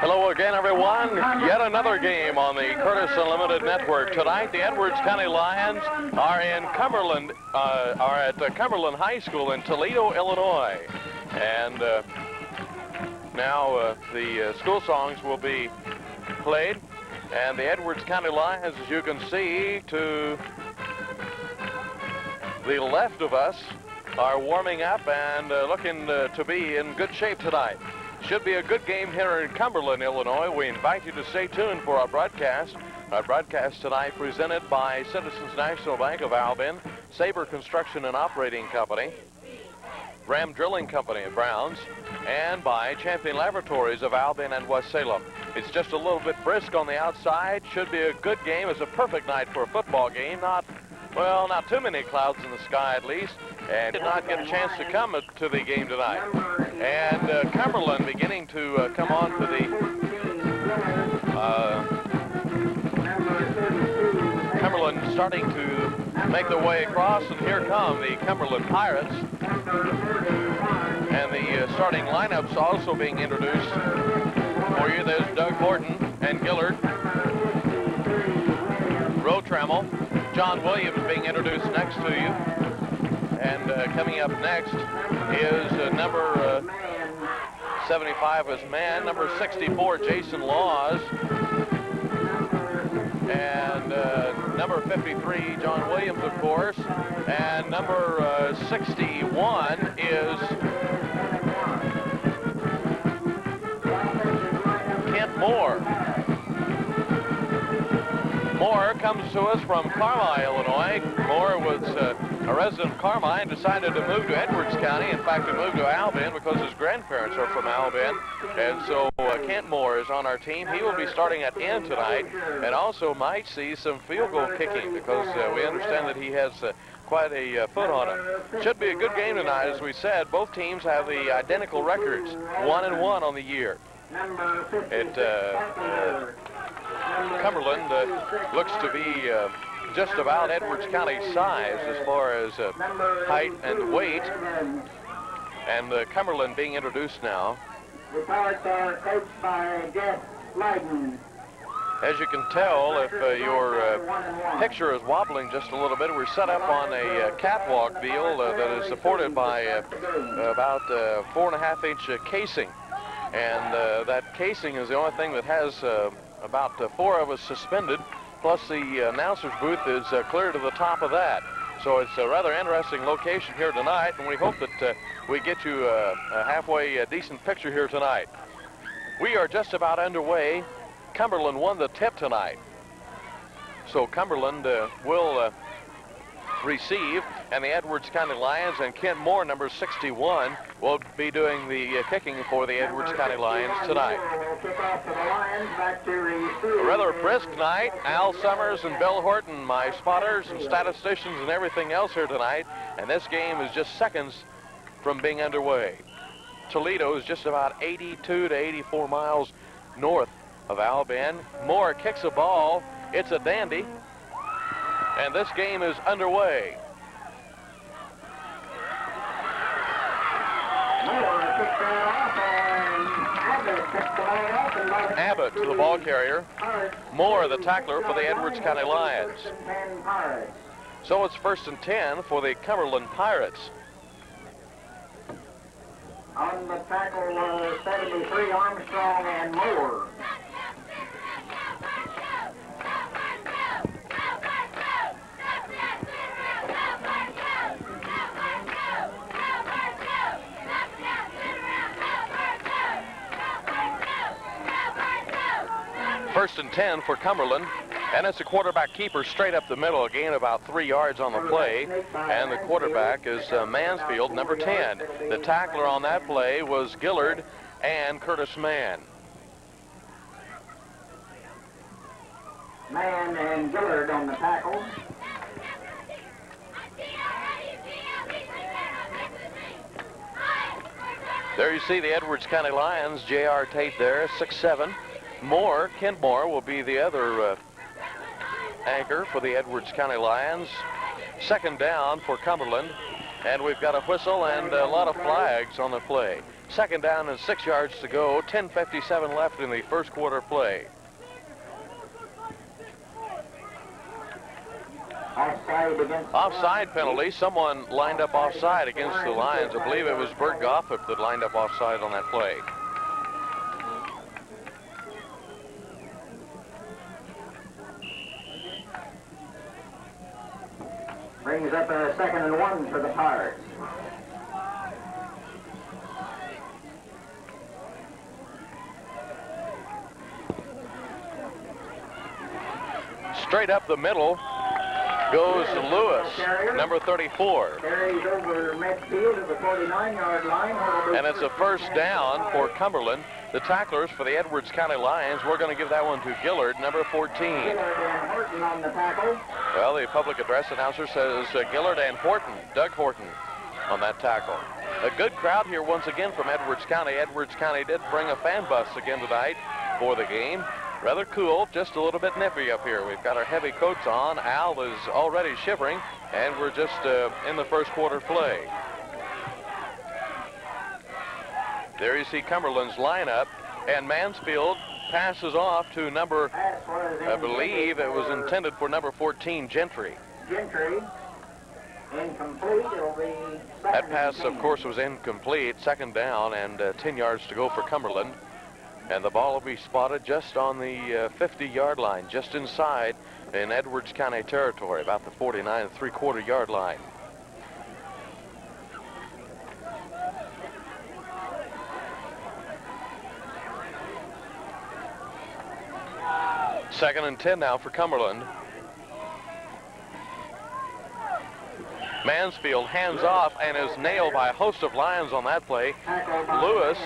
Hello again, everyone. Yet another game on the Curtis Unlimited Network. Tonight, the Edwards County Lions are in Cumberland, are at Cumberland High School in Toledo, Illinois. And now the school songs will be played. And the Edwards County Lions, as you can see, to the left of us, are warming up and looking to be in good shape tonight. Should be a good game here in Cumberland, Illinois. We invite you to stay tuned for our broadcast. Our broadcast tonight presented by Citizens National Bank of Albion, Sabre Construction and Operating Company, Ram Drilling Company of Browns, and by Champion Laboratories of Albion and West Salem. It's just a little bit brisk on the outside. Should be a good game. It's a perfect night for a football game. Not too many clouds in the sky at least, and did not get a chance to come to the game tonight. And Cumberland beginning to come on to the Cumberland starting to make their way across, and here come the Cumberland Pirates. And the starting lineups also being introduced for you. There's Doug Horton and Gillard, Roe Trammell, John Williams being introduced next to you. And coming up next is number 75 is man, number 64, Jason Laws, and number 53, John Williams, of course, and number 61 is Kent Moore. Moore comes to us from Carmi, Illinois. Moore was a resident of Carmi and decided to move to Edwards County. In fact, he moved to Albion because his grandparents are from Albion. And so Kent Moore is on our team. He will be starting at end tonight and also might see some field goal kicking because we understand that he has quite a foot on him. Should be a good game tonight. As we said, both teams have the identical records, 1-1 on the year. Cumberland looks to be just about Edwards County size as far as height and weight. And Cumberland being introduced now. The Pirates are coached by Jeff Leiden. As you can tell, if your picture is wobbling just a little bit, we're set up on a catwalk deal that is supported by about 4.5-inch casing. And that casing is the only thing that has about 4 of us suspended, plus the announcer's booth is clear to the top of that. So it's a rather interesting location here tonight, and we hope that we get you a halfway decent picture here tonight. We are just about underway. Cumberland won the tip tonight. So Cumberland will receive, and the Edwards County Lions and Kent Moore, number 61, will be doing the kicking for the Edwards County Lions tonight. A rather brisk night. Al Summers and Bill Horton, my spotters and statisticians and everything else here tonight, and this game is just seconds from being underway. Toledo is just about 82 to 84 miles north of Albion. Moore kicks a ball. It's a dandy. And this game is underway. Abbott, the ball carrier. Moore, the tackler for the Edwards County Lions. So it's 1st and 10 for the Cumberland Pirates. On the tackle, 73, Armstrong and Moore. First and 10 for Cumberland, and it's a quarterback keeper straight up the middle, a gain about 3 yards on the play, and the quarterback is Mansfield, number 10. The tackler on that play was Gillard and Curtis Mann. Mann and Gillard on the tackle. There you see the Edwards County Lions, J.R. Tate there, 6'7". Moore, Kent Moore, will be the other anchor for the Edwards County Lions. 2nd down for Cumberland, and we've got a whistle and a lot of flags on the play. Second down and 6 yards to go. 10:57 left in the first quarter play. Offside penalty. Someone lined up offside against the Lions. I believe it was Bert Goffert that lined up offside on that play. Brings up a 2nd and 1 for the Pirates. Straight up the middle goes Lewis, number 34. Carries over midfield to the 49-yard line. And it's a first down for Cumberland. The tacklers for the Edwards County Lions, we're going to give that one to Gillard, number 14. Gillard and Horton on the tackle. Well, the public address announcer says Gillard and Horton, Doug Horton, on that tackle. A good crowd here once again from Edwards County. Edwards County did bring a fan bus again tonight for the game. Rather cool, just a little bit nippy up here. We've got our heavy coats on. Al is already shivering, and we're just in the first quarter play. There you see Cumberland's lineup, and Mansfield passes off to number, I believe it was intended for number 14, Gentry. Gentry, incomplete. It'll be That pass, of course, was incomplete. Second down and 10 yards to go for Cumberland. And the ball will be spotted just on the 50-yard line, just inside in Edwards County territory, about the 49 3/4 yard line. Second and 10 now for Cumberland. Mansfield hands off and is nailed by a host of Lions on that play. Lewis,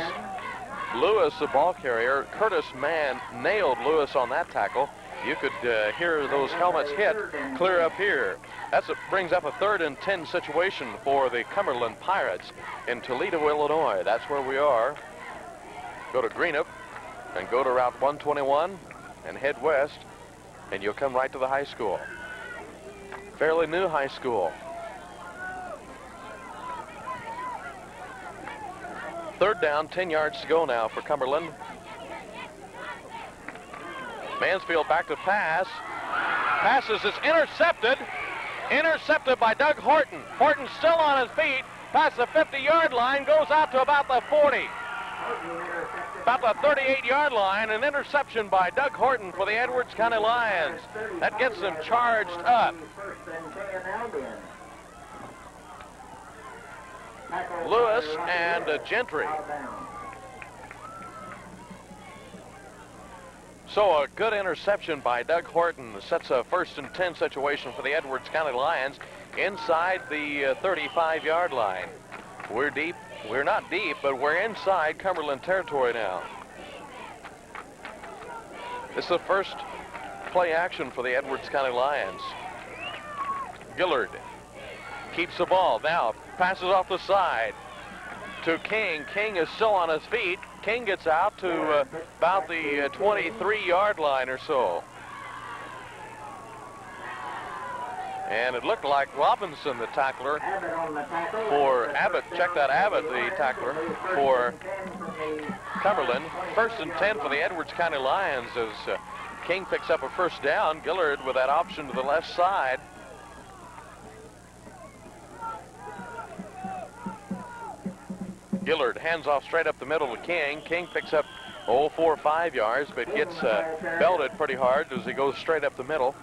the ball carrier, Curtis Mann nailed Lewis on that tackle. You could hear those helmets hit clear up here. That brings up a 3rd and 10 situation for the Cumberland Pirates in Toledo, Illinois. That's where we are. Go to Greenup and go to Route 121 and head west, and you'll come right to the high school. Fairly new high school. Third down, 10 yards to go now for Cumberland. Mansfield back to pass. Passes is intercepted. Intercepted by Doug Horton. Horton still on his feet. Past the 50-yard line, goes out to about the 40. About the 38-yard line. An interception by Doug Horton for the Edwards County Lions. That gets them charged up. Lewis and Gentry. So a good interception by Doug Horton sets a 1st and 10 situation for the Edwards County Lions inside the 35-yard line. We're deep. We're not deep, but we're inside Cumberland territory now. This is the first play action for the Edwards County Lions. Gillard keeps the ball. Now passes off the side to King. King is still on his feet. King gets out to about the 23-yard line or so. And it looked like Robinson, the tackler, for Abbott. Check that, Abbott, the tackler for Cumberland. 1st and 10 for the Edwards County Lions as King picks up a first down. Gillard with that option to the left side. Gillard hands off straight up the middle to King. King picks up 4 or 5 yards, but gets belted pretty hard as he goes straight up the middle.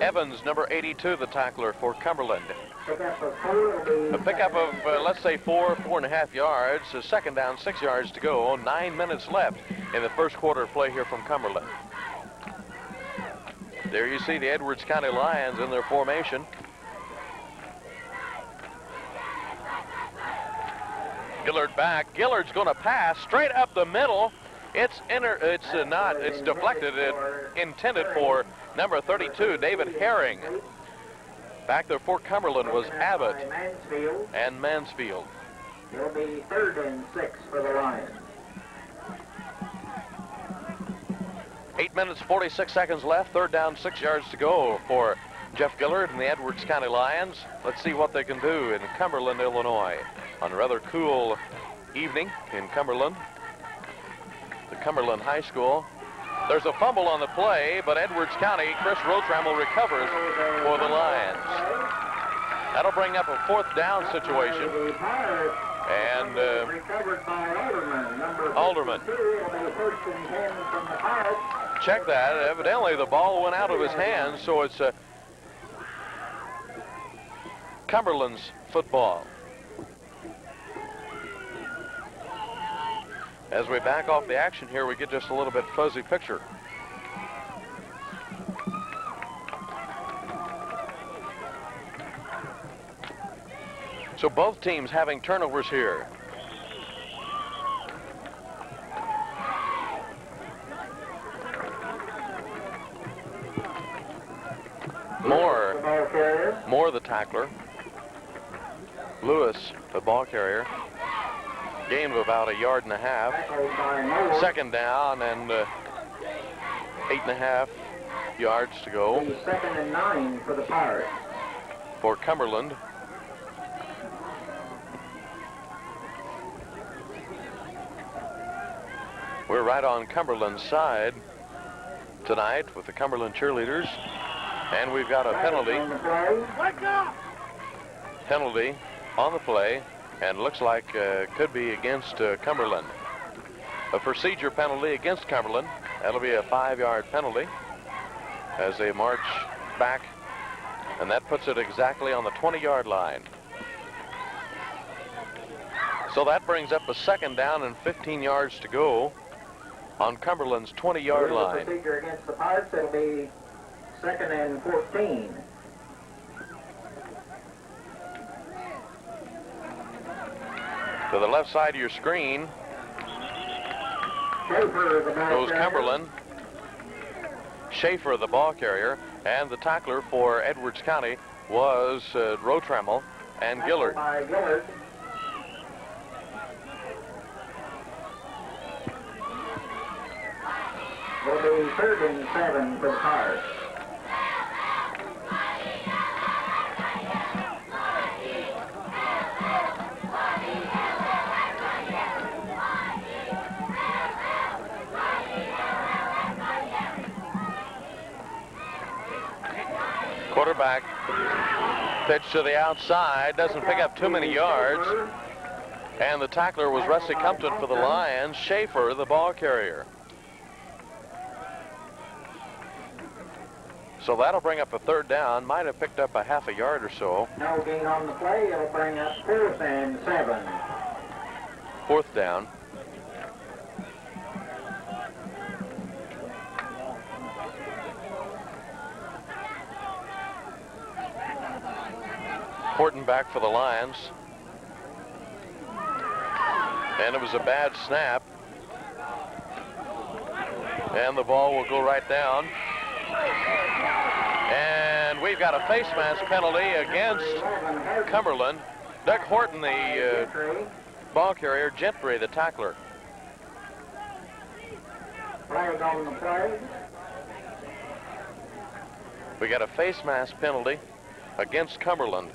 Evans, number 82, the tackler for Cumberland. A pickup of, let's say, 4.5 yards. A second down, 6 yards to go. 9 minutes left in the first quarter play here from Cumberland. There you see the Edwards County Lions in their formation. Gillard back. Gillard's going to pass straight up the middle. It's deflected. It intended for number 32, David Herring. Back there for Cumberland was Abbott and Mansfield. It'll be 3rd and 6 for the Lions. 8 minutes, 46 seconds left. 3rd down, 6 yards to go for Jeff Gillard and the Edwards County Lions. Let's see what they can do in Cumberland, Illinois, on a rather cool evening in Cumberland, the Cumberland High School. There's a fumble on the play, but Edwards County, Chris Rotrammel recovers for the Lions. That'll bring up a 4th down situation. And recovered by Alderman. Check that. Evidently, the ball went out of his hands, so it's Cumberland's football. As we back off the action here, we get just a little bit fuzzy picture. So both teams having turnovers here. Moore the tackler. Lewis, the ball carrier. Gain of about 1.5 yards. 2nd down and 8.5 yards to go. 2nd and 9 for the Pirates. For Cumberland. We're right on Cumberland's side tonight with the Cumberland cheerleaders. And we've got a penalty. Penalty on the play. And looks like could be against Cumberland. A procedure penalty against Cumberland. That'll be a 5-yard penalty as they march back. And that puts it exactly on the 20-yard line. So that brings up a 2nd down and 15 yards to go on Cumberland's 20-yard line. Procedure against the Pirates, it'll be 2nd and 14. To the left side of your screen goes Cumberland. Schaefer, the ball carrier, and the tackler for Edwards County was Rotrammel and Gillard. Will be 3rd and 7 for the Pirates. Quarterback pitch to the outside, doesn't pick up too many yards. And the tackler was Rusty Compton for the Lions. Schaefer, the ball carrier. So that'll bring up a 3rd down. Might have picked up a 1/2 yard or so. No gain on the play. It'll bring up 4th and 7. 4th down. Horton back for the Lions. And it was a bad snap. And the ball will go right down. And we've got a face mask penalty against Cumberland. Doug Horton, the ball carrier, Gentry, the tackler. Flag on the play. We got a face mask penalty against Cumberland.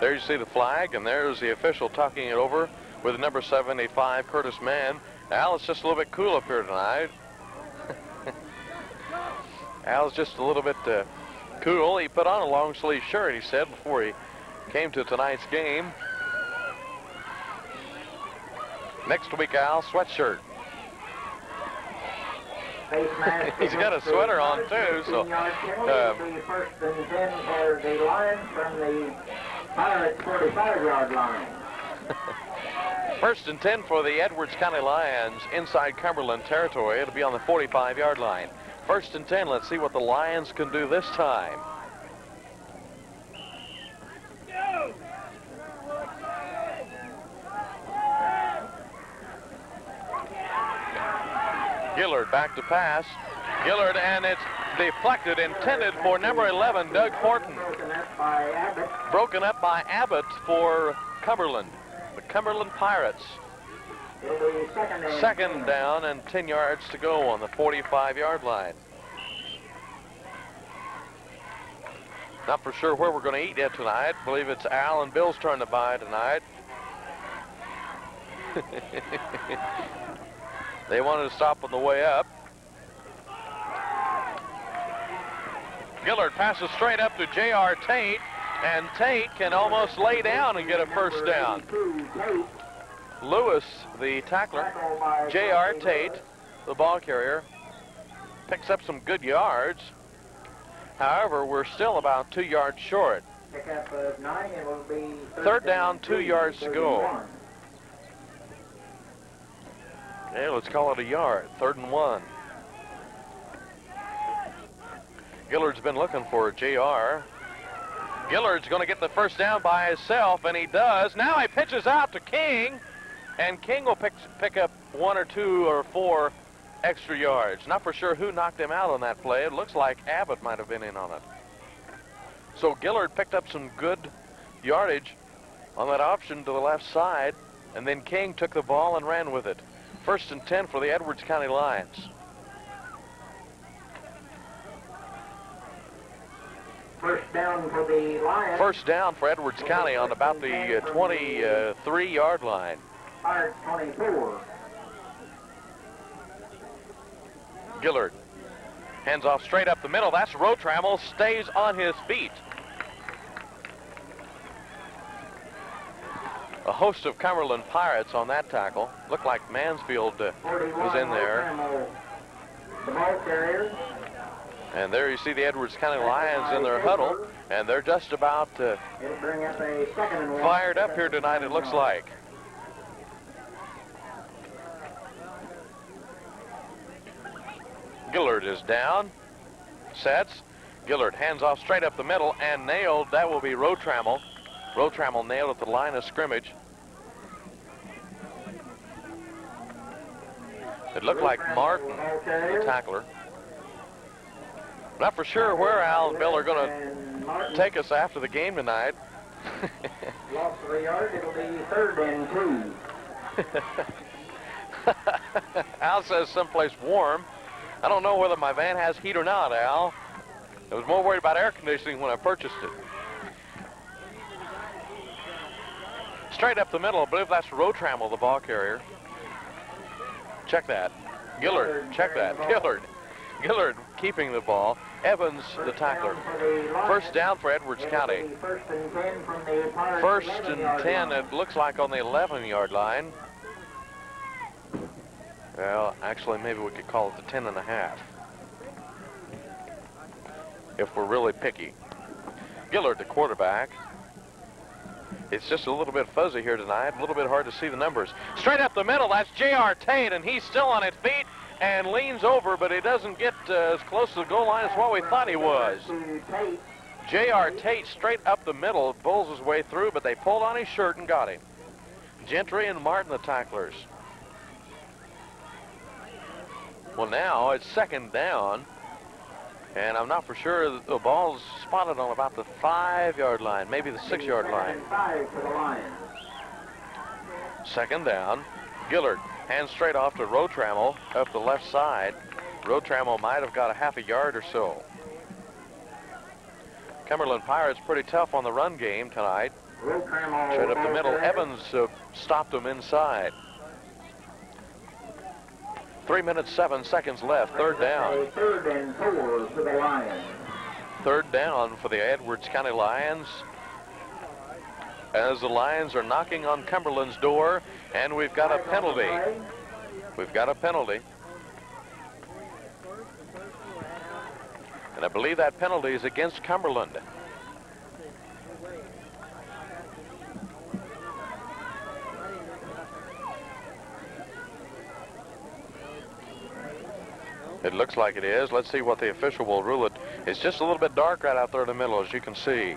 There you see the flag, and there's the official talking it over with number 75, Curtis Mann. Al, it's just a little bit cool up here tonight. Al's just a little bit cool. He put on a long sleeve shirt, he said, before he came to tonight's game. Next week, Al, sweatshirt. He's got a sweater on too, so 1st and 10 for the Lions from the Pirates 45-yard line. 1st and 10 for the Edwards County Lions inside Cumberland territory. It'll be on the 45-yard line. 1st and 10. Let's see what the Lions can do this time. Gillard back to pass. Gillard, and it's deflected, intended for number 11, Doug Horton. Broken up by Abbott for Cumberland, the Cumberland Pirates. 2nd down and 10 yards to go on the 45-yard line. Not for sure where we're going to eat yet tonight. I believe it's Al and Bill's turn to buy tonight. They wanted to stop on the way up. Gillard passes straight up to J.R. Tate, and Tate can almost lay down and get a first down. Lewis, the tackler, J.R. Tate, the ball carrier, picks up some good yards. However, we're still about 2 yards short. Third down, 2 yards to go. Okay, let's call it a yard. 3rd and 1. Gillard's been looking for JR. Gillard's going to get the first down by himself, and he does. Now he pitches out to King, and King will pick up 1 or 2 or 4 extra yards. Not for sure who knocked him out on that play. It looks like Abbott might have been in on it. So Gillard picked up some good yardage on that option to the left side, and then King took the ball and ran with it. 1st and 10 for the Edwards County Lions. First down for the Lions. First down for Edwards County on about the 23-yard line. 24. Gillard hands off straight up the middle. That's Rotrammel, stays on his feet. A host of Cumberland Pirates on that tackle. Looked like Mansfield was in there. The ball carrier. And there you see the Edwards County Lions in their huddle, and they're just about fired up here tonight, it looks like. Gillard is down, sets. Gillard hands off straight up the middle and nailed. That will be Rotrammel. Rotrammel nailed at the line of scrimmage. It looked like Martin, the tackler. Not for sure where Al and Bill are going to take us after the game tonight. Lost 3 yards, it'll be 3rd and 2. Al says someplace warm. I don't know whether my van has heat or not, Al. I was more worried about air conditioning when I purchased it. Straight up the middle, I believe that's Rotrammel, the ball carrier. Check that. Gillard, check that. Gillard keeping the ball. Evans, the tackler. First down for Edwards County. 1st and 10, it looks like on the 11-yard line. Well, actually, maybe we could call it the 10.5. If we're really picky. Gillard, the quarterback. It's just a little bit fuzzy here tonight, a little bit hard to see the numbers. Straight up the middle, that's J.R. Tate, and he's still on his feet and leans over, but he doesn't get as close to the goal line as what we thought he was. J.R. Tate straight up the middle, bulls his way through, but they pulled on his shirt and got him. Gentry and Martin, the tacklers. Well, now it's 2nd down, and I'm not for sure the ball's spotted on about the 5-yard line, maybe the 6-yard line. 2nd down. Gillard hands straight off to Rotrammel up the left side. Rotrammel might have got a half a yard or so. Cumberland Pirates pretty tough on the run game tonight. Straight up the middle. Evans stopped them inside. 3 minutes, 7 seconds left. 3rd down. 3rd and 4 for the Lions. 3rd down for the Edwards County Lions. As the Lions are knocking on Cumberland's door, and we've got a penalty. We've got a penalty. And I believe that penalty is against Cumberland. It looks like it is. Let's see what the official will rule it. It's just a little bit dark right out there in the middle, as you can see.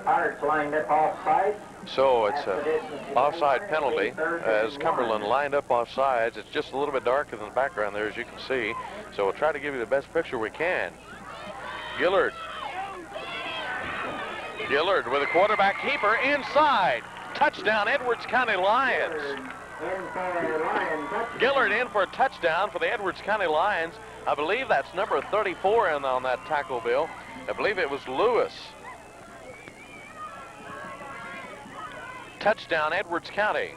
Pirates lined up offside. So it's a offside penalty as Cumberland lined up offsides. It's just a little bit darker than the background there, as you can see. So we'll try to give you the best picture we can. Gillard. Gillard with a quarterback keeper inside. Touchdown, Edwards County Lions. In for a Lion touchdown. Gillard in for a touchdown for the Edwards County Lions. I believe that's number 34 in on that tackle, Bill. I believe it was Lewis. Touchdown, Edwards County.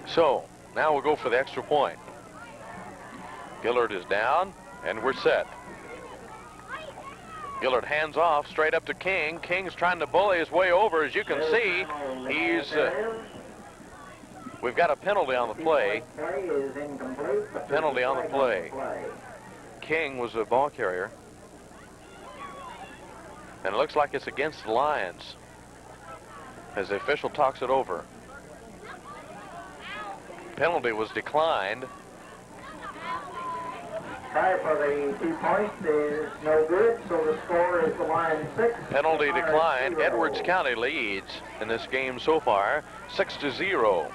So, now we'll go for the extra point. Gillard is down, and we're set. Gillard hands off straight up to King. King's trying to bully his way over. As you can see, we've got a penalty on the play. A penalty on the play. King was a ball carrier. And it looks like it's against the Lions as the official talks it over. Penalty was declined. Try for the 2 points is no good, so the score is the Lions 6. Penalty declined. Edwards County leads in this game so far, 6-0,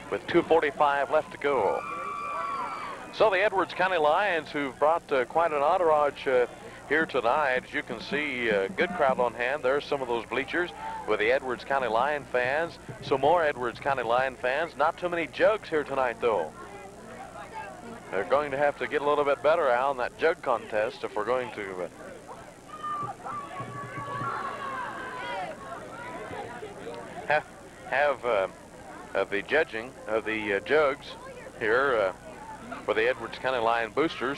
with 2:45 left to go. So the Edwards County Lions, who've brought quite an entourage here tonight, as you can see, a good crowd on hand. There's some of those bleachers with the Edwards County Lion fans. Some more Edwards County Lion fans. Not too many jugs here tonight, though. They're going to have to get a little bit better, Al, in that jug contest if we're going to have the judging of the jugs here for the Edwards County Lion boosters.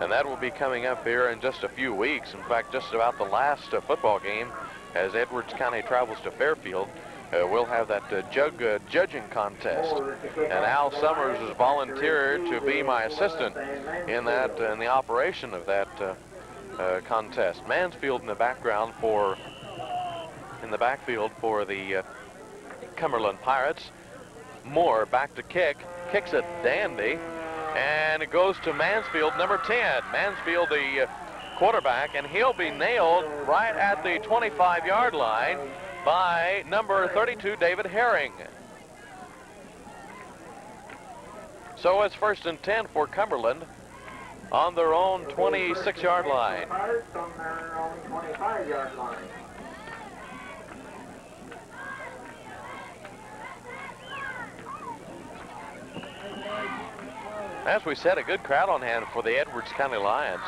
And that will be coming up here in just a few weeks. In fact, just about the last football game as Edwards County travels to Fairfield. We'll have that judging contest, and Al Summers has volunteered to be my assistant in the operation of that contest. Mansfield in the backfield for the Cumberland Pirates. Moore back to kick, kicks it dandy, and it goes to Mansfield, number 10. Mansfield, the quarterback, and he'll be nailed right at the 25-yard line by number 32, David Herring. So it's 1st and 10 for Cumberland on their own 26-yard line. On their own 25-yard line. As we said, a good crowd on hand for the Edwards County Lions.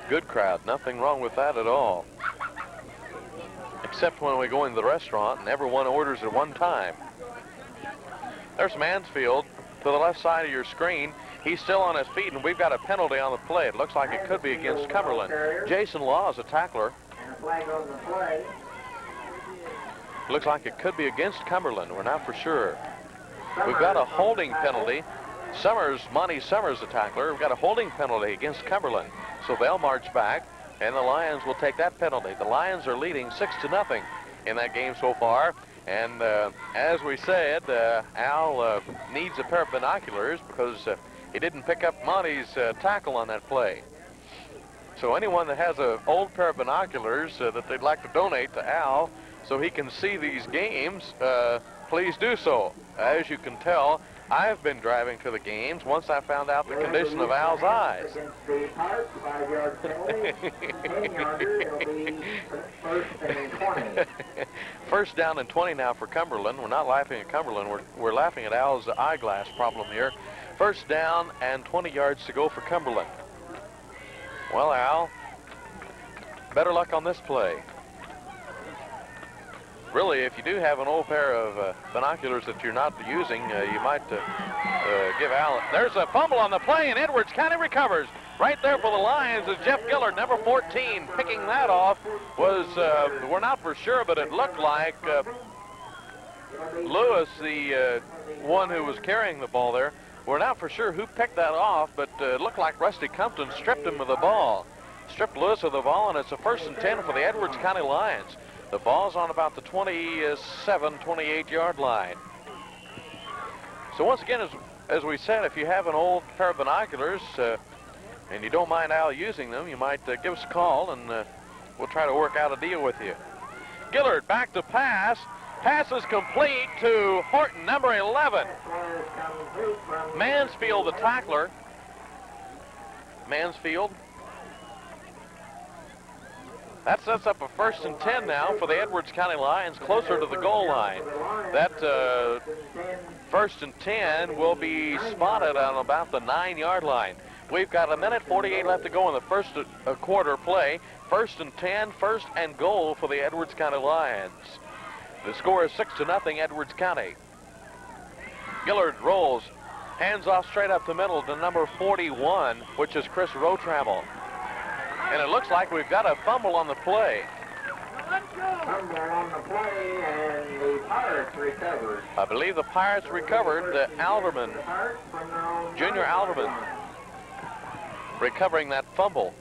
Good crowd, nothing wrong with that at all. Except when we go into the restaurant and everyone orders at one time. There's Mansfield to the left side of your screen. He's still on his feet, and we've got a penalty on the play. It looks like it could be against Cumberland. Jason Law is a tackler. And a flag on the play. Looks like it could be against Cumberland. We're not for sure. We've got a holding penalty. Monty Summers, the tackler. We've got a holding penalty against Cumberland. So they'll march back, and the Lions will take that penalty. The Lions are leading 6-0 in that game so far. And as we said, Al needs a pair of binoculars because he didn't pick up Monty's tackle on that play. So anyone that has an old pair of binoculars that they'd like to donate to Al so he can see these games, please do so. As you can tell, I've been driving to the games once I found out the condition of Al's eyes. First down and 20 now for Cumberland. We're not laughing at Cumberland. We're laughing at Al's eyeglass problem here. First down and 20 yards to go for Cumberland. Well, Al, better luck on this play. Really, if you do have an old pair of binoculars that you're not using, you might give Al. There's a fumble on the play, and Edwards County recovers. Right there for the Lions is Jeff Gillard, number 14. Picking that off was, we're not for sure, but it looked like Lewis, the one who was carrying the ball there. We're not for sure who picked that off, but it looked like Rusty Compton stripped him of the ball. Stripped Lewis of the ball, and it's a 1st and 10 for the Edwards County Lions. The ball's on about the 27, 28-yard line. So once again, as we said, if you have an old pair of binoculars and you don't mind Al using them, you might give us a call, and we'll try to work out a deal with you. Gillard back to pass. Pass is complete to Horton, number 11. Mansfield, the tackler. Mansfield That sets up a 1st and 10 now for the Edwards County Lions closer to the goal line. That 1st and 10 will be spotted on about the 9-yard line. We've got 1:48 left to go in the first quarter play. 1st and 10, 1st and goal for the Edwards County Lions. The score is 6-0 Edwards County. Gillard rolls, hands off straight up the middle to number 41, which is Chris Rotravel. And it looks like we've got a fumble on the play. Fumble on the play, and the Pirates recovered. I believe the Pirates recovered. Alderman, Junior Alderman, recovering that fumble.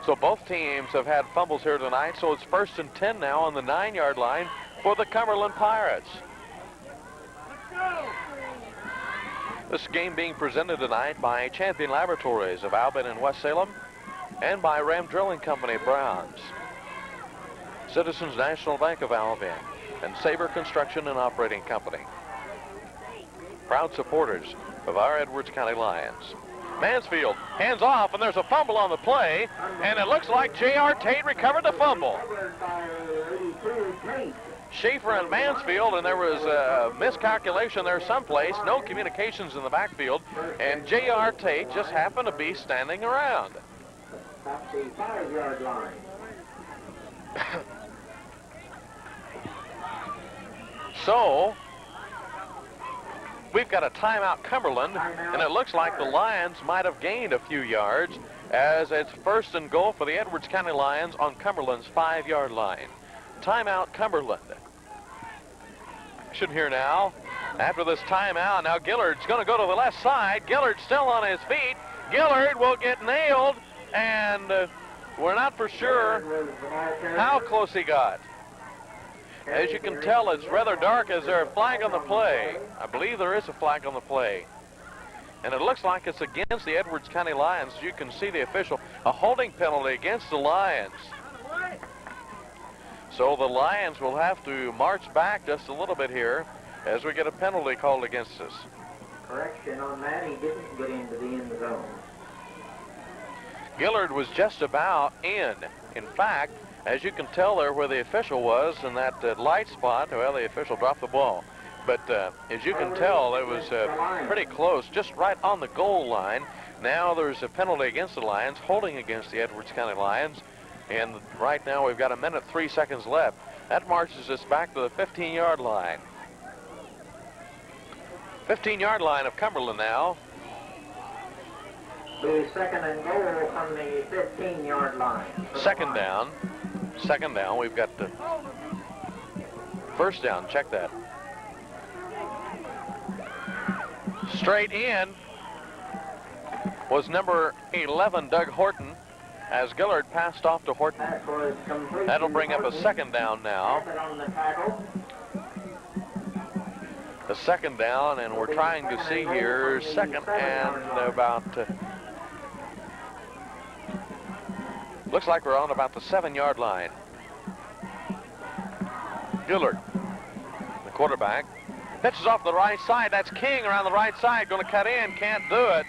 So both teams have had fumbles here tonight, so it's 1st and 10 now on the 9-yard line for the Cumberland Pirates. This game being presented tonight by Champion Laboratories of Albin and West Salem and by Ram Drilling Company, Browns, Citizens National Bank of Alvin, and Sabre Construction and Operating Company. Proud supporters of our Edwards County Lions. Mansfield hands off, and there's a fumble on the play, and it looks like J.R. Tate recovered the fumble. Schaefer and Mansfield, and there was a miscalculation there someplace, no communications in the backfield, and J.R. Tate just happened to be standing around. That's the 5-yard line. So, we've got a timeout Cumberland, and it looks like the Lions might have gained a few yards as it's 1st and goal for the Edwards County Lions on Cumberland's 5-yard line. Timeout Cumberland. Action here now. After this timeout, now Gillard's going to go to the left side. Gillard's still on his feet. Gillard will get nailed, and we're not for sure how close he got. As you can tell, it's rather dark. Is there a flag on the play? I believe there is a flag on the play. And it looks like it's against the Edwards County Lions. You can see the official, a holding penalty against the Lions. So the Lions will have to march back just a little bit here as we get a penalty called against us. Correction on that, he didn't get into the end zone. Gillard was just about in. In fact, as you can tell there where the official was in that light spot, well, the official dropped the ball. But as you can tell, it was pretty close, just right on the goal line. Now there's a penalty against the Lions, holding against the Edwards County Lions. And right now we've got 1:03 left. That marches us back to the 15-yard line. 15-yard line of Cumberland now. The 2nd and goal from the 15-yard line. Second down. Second down. We've got the 1st down. Check that. Straight in was number 11, Doug Horton, as Gillard passed off to Horton. That'll bring up a 2nd down now. The 2nd down, and we're trying to see here 2nd and about... looks like we're on about the 7-yard line. Gillard, the quarterback, pitches off the right side. That's King around the right side, going to cut in, can't do it.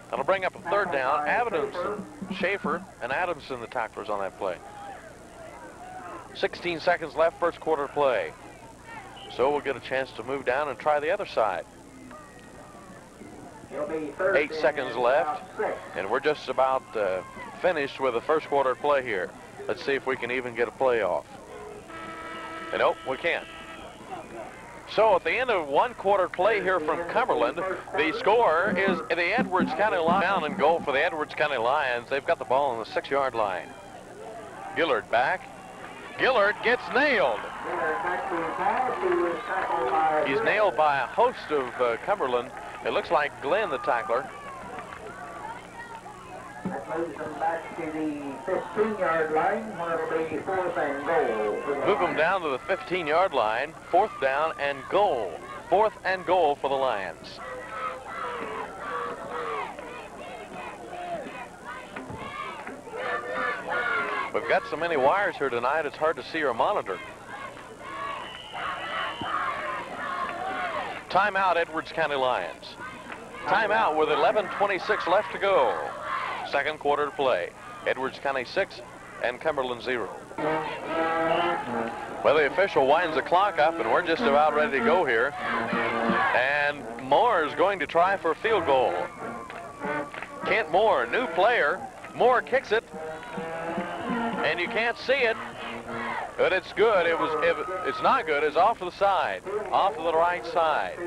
That'll bring up a 3rd down. Adamson, Schaefer, and Adamson, the tacklers on that play. 16 seconds left, 1st quarter play. So we'll get a chance to move down and try the other side. 8 seconds left, and we're just about finished with the 1st quarter play here. Let's see if we can even get a playoff. And nope, we can't. So at the end of 1 quarter play here from Cumberland, the score is the Edwards County Lions. Down and goal for the Edwards County Lions. They've got the ball on the 6-yard line. Gillard back. Gillard gets nailed. He's nailed by a host of Cumberland. It looks like Glenn, the tackler. That moves them back to the 15-yard line, where it'll be 4th and goal. Move them down to the 15-yard line, 4th down and goal. 4th and goal for the Lions. We've got so many wires here tonight, it's hard to see our monitor. Timeout, Edwards County Lions. Timeout with 11:26 left to go. Second quarter to play. Edwards County 6 and Cumberland 0. Well, the official winds the clock up, and we're just about ready to go here. And Moore is going to try for a field goal. Kent Moore, new player. Moore kicks it, and you can't see it, but it's good. It's not good. It's off to the side, off to the right side.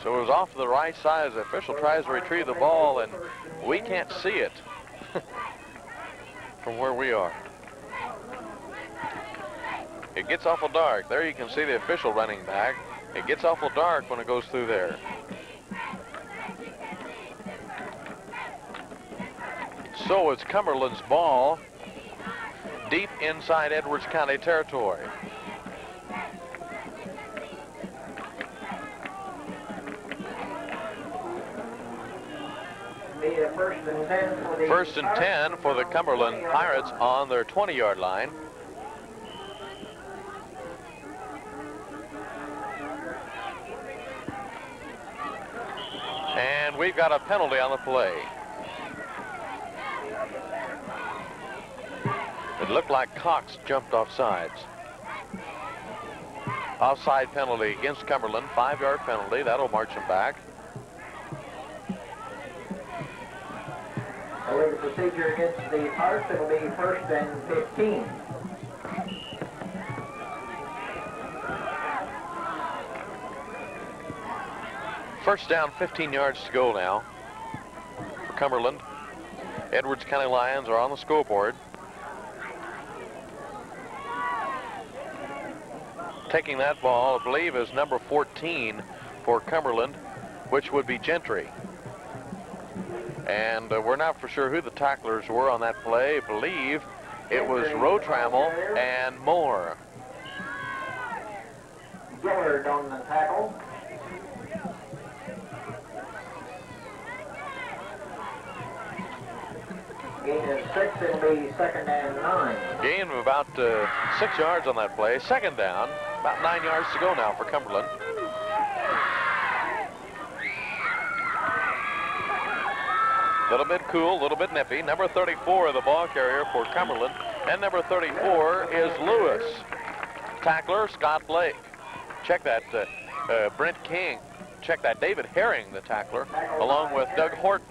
So it was off to the right side as the official tries to retrieve the ball, and we can't see it from where we are. It gets awful dark. There you can see the official running back. It gets awful dark when it goes through there. So it's Cumberland's ball deep inside Edwards County territory. First and 10 for the Cumberland Pirates on their 20-yard line. And we've got a penalty on the play. It looked like Cox jumped off sides. Offside penalty against Cumberland, 5-yard penalty. That'll march them back. The procedure against the Pirates, it'll be first and 15. First down, 15 yards to go now for Cumberland. Edwards County Lions are on the scoreboard. Taking that ball, I believe, is number 14 for Cumberland, which would be Gentry. And we're not for sure who the tacklers were on that play. I believe it was Rotrammel and Moore. Gillard on the tackle. Gain of 6, it'll be second and 9. Gain of about 6 yards on that play. Second down, about 9 yards to go now for Cumberland. A little bit cool, a little bit nippy. Number 34, the ball carrier for Cumberland. And number 34 is Lewis. Tackler, Scott Blake. Check that, Brent King. Check that, David Herring, the tackler, along with Doug Horton.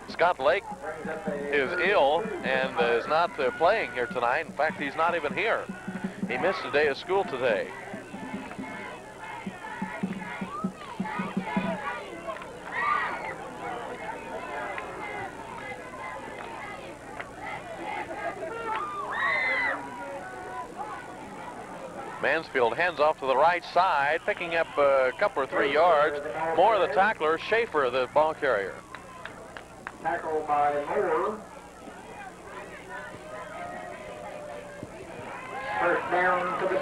Scott Blake is ill and is not playing here tonight. In fact, he's not even here. He missed a day of school today. Mansfield hands off to the right side, picking up a couple or 3 yards. More of the tackler, Schaefer, the ball carrier. Tackle by Moore.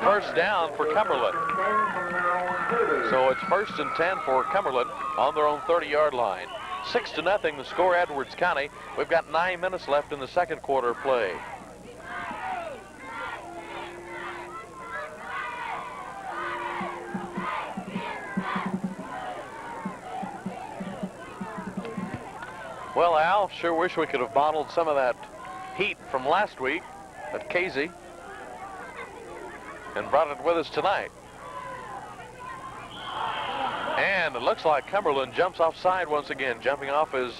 First down for Cumberland. So it's first and 10 for Cumberland on their own 30-yard line. 6-0 the score, Edwards County. We've got 9 minutes left in the second quarter of play. Well, Al, sure wish we could have bottled some of that heat from last week at Casey and brought it with us tonight. And it looks like Cumberland jumps offside once again. Jumping off is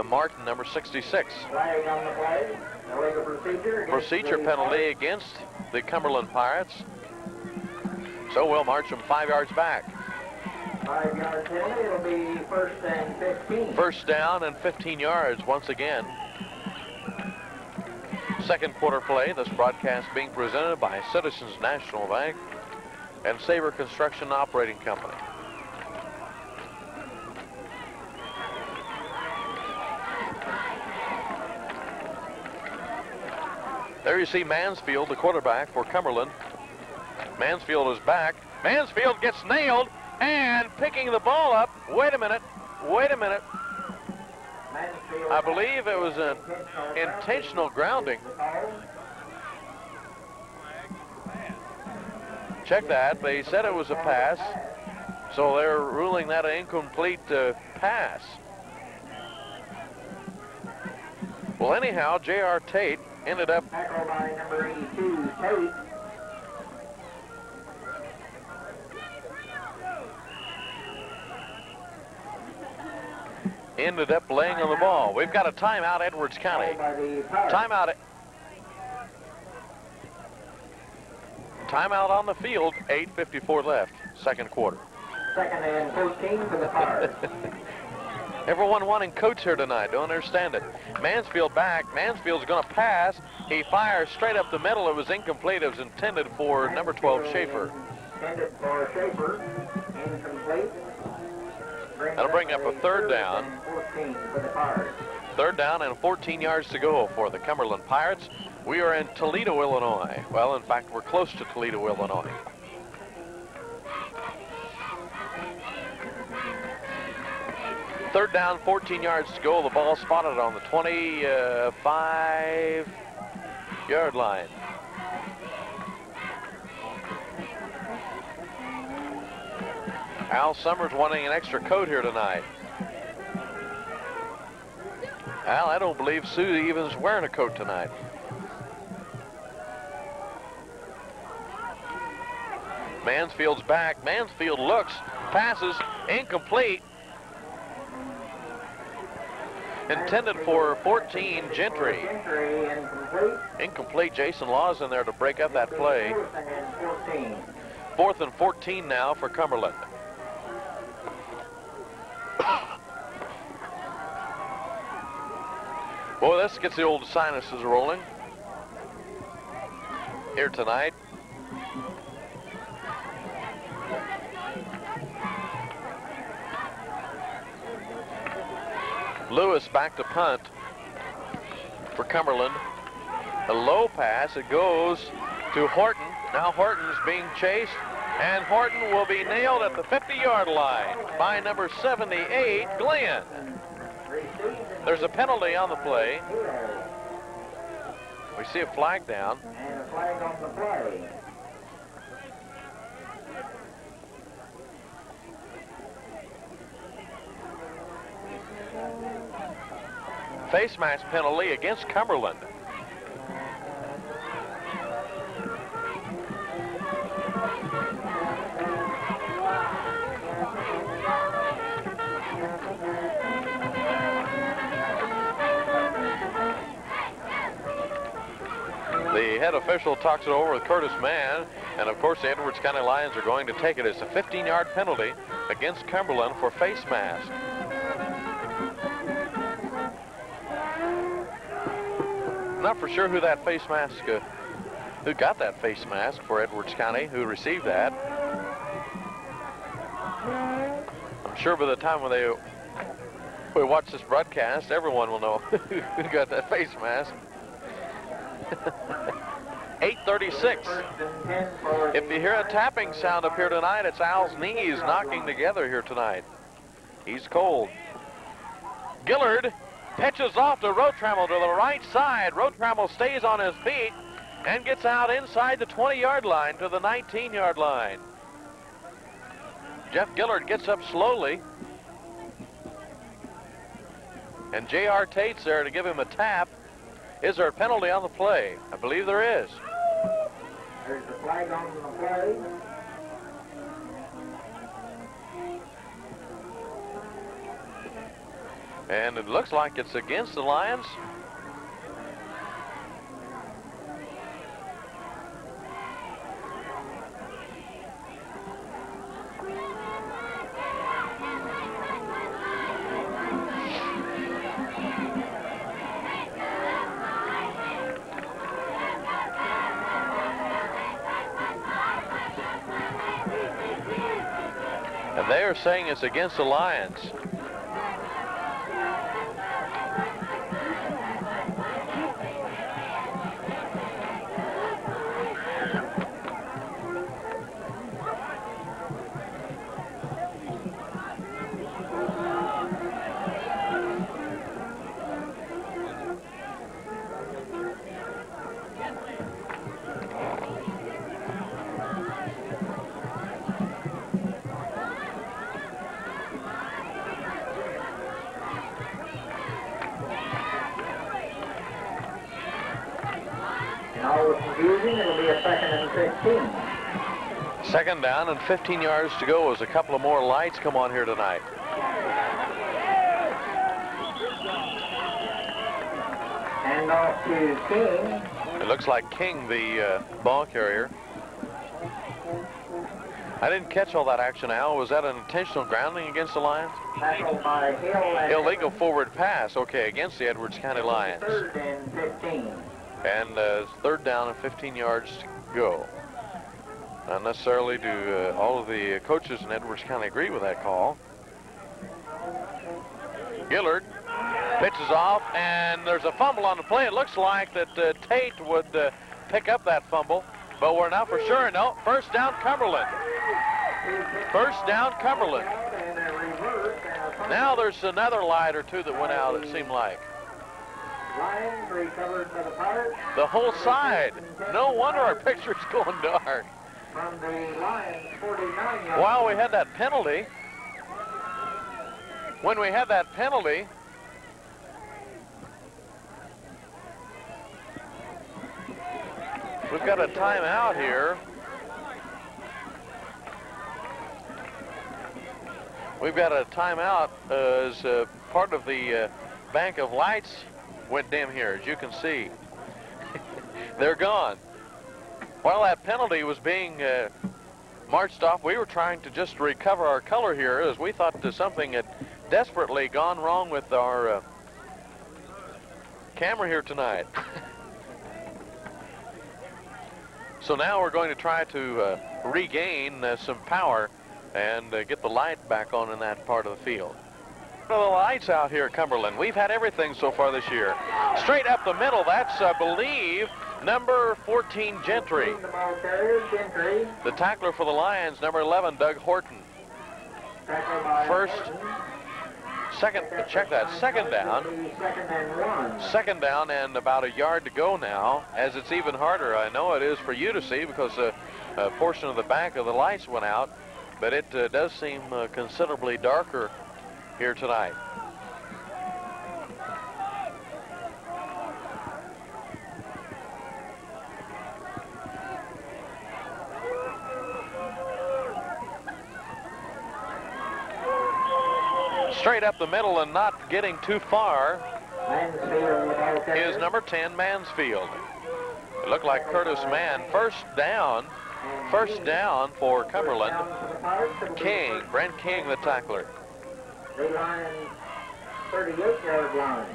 Martin, number 66. Flag on the play. Procedure penalty against the Cumberland Pirates. So we'll march them 5 yards back. 5-yard penalty, it'll be first and 15. First down and 15 yards once again. Second quarter play. This broadcast being presented by Citizens National Bank and Sabre Construction Operating Company. There you see Mansfield, the quarterback for Cumberland. Mansfield is back. Mansfield gets nailed. And picking the ball up, wait a minute. I believe it was an intentional grounding. Check that, they said it was a pass. So they're ruling that an incomplete pass. Well, anyhow, J.R. Tate ended up... Tackle by number 82, Tate. Ended up laying on the ball. We've got a timeout, Edwards County. Timeout. Timeout on the field, 8:54 left, second quarter. Second and 14 for the Pirates. Everyone wanting coach here tonight, don't understand it. Mansfield back, Mansfield's gonna pass. He fires straight up the middle. It was incomplete. It was intended for number 12, Schaefer. Intended for Schaefer, incomplete. That'll bring up a third down. 14 for the Pirates. Third down and 14 yards to go for the Cumberland Pirates. We are in Toledo, Illinois. Well, in fact, we're close to Toledo, Illinois. Third down, 14 yards to go. The ball spotted on the 25-yard line. Al Summers wanting an extra coat here tonight. Al, I don't believe Sue even's wearing a coat tonight. Mansfield's back. Mansfield looks, passes, incomplete. Intended for 14, Gentry. Gentry, incomplete. Incomplete. Jason Law's in there to break up that play. 4th and 14 now for Cumberland. Boy, this gets the old sinuses rolling here tonight. Lewis back to punt for Cumberland. A low pass. It goes to Horton. Now Horton's being chased, and Horton will be nailed at the 50-yard line by number 78, Glenn. There's a penalty on the play. We see a flag down. And a flag on the play. Face mask penalty against Cumberland. The head official talks it over with Curtis Mann, and of course the Edwards County Lions are going to take it. It's a 15-yard penalty against Cumberland for face mask. Not for sure who that face mask, who got that face mask for Edwards County, who received that. I'm sure by the time when we watch this broadcast, everyone will know who got that face mask. 8:36. If you hear a tapping sound up here tonight, it's Al's knees knocking together here tonight. He's cold. Gillard pitches off to Rotrammel to the right side. Rotrammel stays on his feet and gets out inside the 20-yard line to the 19-yard line. Jeff Gillard gets up slowly, and J.R. Tate's there to give him a tap. Is there a penalty on the play? I believe there is. There's a flag on the play. And it looks like it's against the Lions. And they are saying it's against the Lions. confusing, it'll be a second and 15. Second down and 15 yards to go as a couple of more lights come on here tonight. And off to King. It looks like King, the ball carrier. I didn't catch all that action, Al. Was that an intentional grounding against the Lions? Tackled by Hill. And Illegal forward pass, okay, against the Edwards County Lions. Third and 15. And third down and 15 yards to go. Not necessarily do all of the coaches in Edwards County agree with that call. Gillard pitches off, and there's a fumble on the play. It looks like that Tate would pick up that fumble, but we're not for sure. No, first down Cumberland. First down Cumberland. Now there's another light or two that went out, it seemed like. Lions recovered by the Pirates. The whole side. No wonder our picture's going dark. From the Lions, 49 While we had that penalty, when we had that penalty, we've got a timeout here. We've got a timeout as part of the bank of lights went dim here, as you can see. They're gone. While that penalty was being marched off, we were trying to just recover our color here as we thought that something had desperately gone wrong with our camera here tonight. So now we're going to try to regain some power and get the light back on in that part of the field. The lights out here at Cumberland. We've had everything so far this year. Straight up the middle, that's, I believe, number 14, Gentry. The ball carrier, Gentry. The tackler for the Lions, number 11, Doug Horton. Tackled by First, Horton. second, check that, second down. Second and 1. Second down and about a yard to go now, as it's even harder. I know it is for you to see because a portion of the back of the lights went out, but it does seem considerably darker here tonight. Straight up the middle and not getting too far Mansfield, the ball carrier. is number 10, Mansfield. It looked like Curtis Mann. First down for Cumberland. Down for the Pirates, it'll be King, Brent King, the tackler. The Lions, 38-yard line.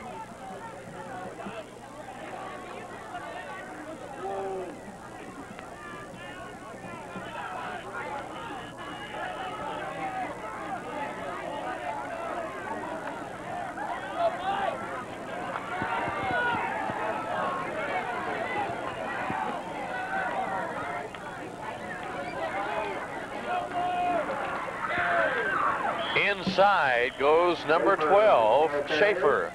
Inside goes number 12, Schaefer.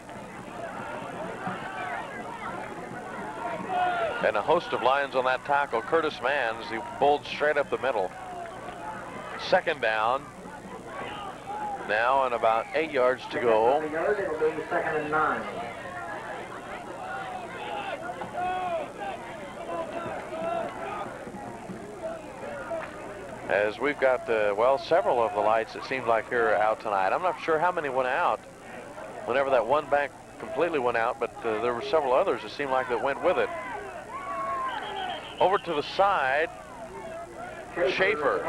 And a host of Lions on that tackle. Curtis Mann, as he bowled straight up the middle. Second down. Now and about 8 yards to go. It'll be second and 9. As we've got, well, several of the lights, it seems like, are out tonight. I'm not sure how many went out whenever that one bank completely went out, but there were several others, it seemed like, that went with it. Over to the side, Schaefer.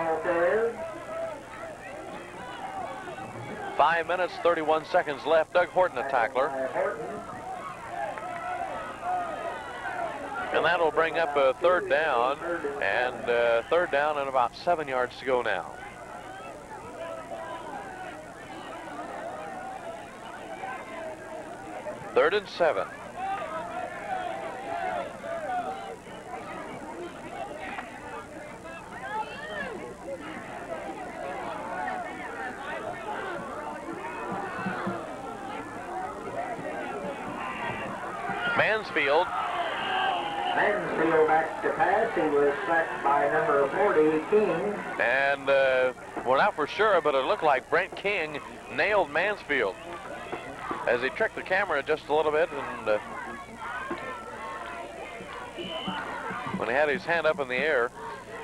5 minutes, 31 seconds left. Doug Horton, a tackler. And that'll bring up a third down, and third down and about 7 yards to go now. Third and 7. Mansfield. Mansfield back to pass. He was sacked by number 40, King. And we're not for sure, but it looked like Brent King nailed Mansfield as he tricked the camera just a little bit. And when he had his hand up in the air.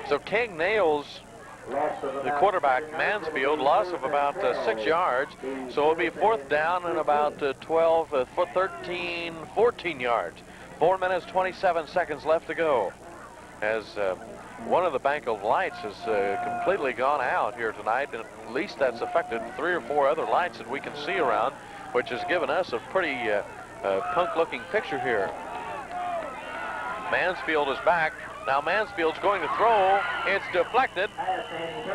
So King nails the quarterback, Mansfield, loss of about 6 yards. So it'll be 4th down and about 13, 14 yards. 4 minutes, 27 seconds left to go. As one of the bank of lights has completely gone out here tonight, and at least that's affected 3 or 4 other lights that we can see around, which has given us a pretty punk-looking picture here. Mansfield is back. Now Mansfield's going to throw. It's deflected.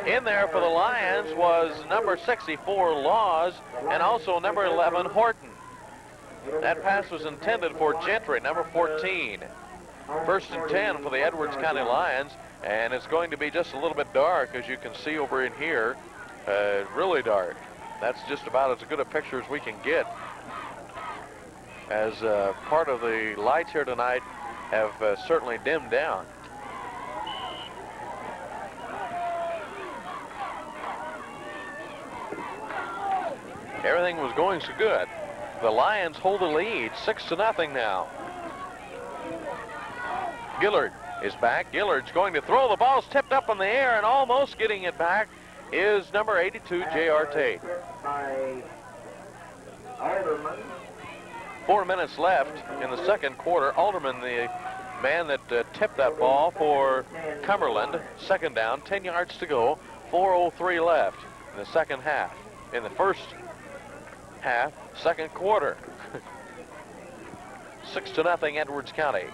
In there for the Lions was number 64, Laws, and also number 11, Horton. That pass was intended for Gentry, number 14. 1st and 10 for the Edwards County Lions, and it's going to be just a little bit dark, as you can see over in here. Really dark. That's just about as good a picture as we can get, as part of the lights here tonight have certainly dimmed down. Everything was going so good. The Lions hold the lead, 6-0 now. Gillard is back. Gillard's going to throw. The ball's tipped up in the air, and almost getting it back is number 82, J.R. Tate. 4 minutes left in the second quarter. Alderman, the man that tipped that ball for Cumberland, 2nd down, 10 yards to go, 4:03 left in the second half. In the first half, second quarter. 6-0 Edwards County.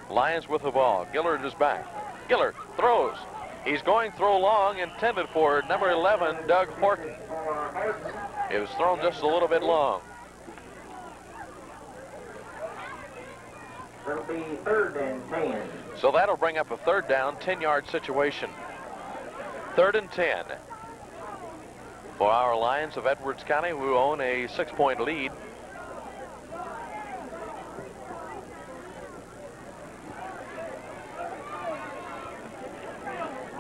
Lions with the ball. Gillard is back. Gillard throws. He's going throw long, intended for number 11, Doug Horton. It was thrown just a little bit long. It'll be 3rd and 10. So that'll bring up a 3rd down, 10-yard situation. 3rd and 10 for our Lions of Edwards County, who own a 6-point lead.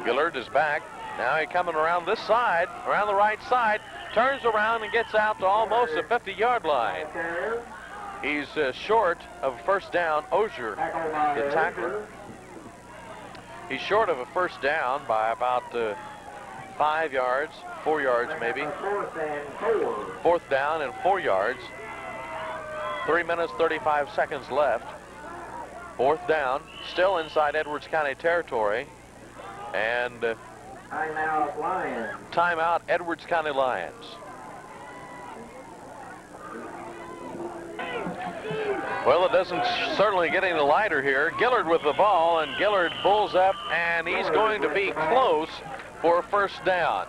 Gillard is back. Now he's coming around this side, around the right side, turns around and gets out to almost the 50-yard line. He's short of a 1st down. Osier, the tackler. He's short of a 1st down by about 5 yards, 4 yards maybe. 4th down and 4 yards. 3 minutes, 35 seconds left. 4th down, still inside Edwards County territory. And timeout Lions. Timeout Edwards County Lions. Well, it doesn't certainly get any lighter here. Gillard with the ball, and Gillard pulls up, and he's going to be close for a 1st down.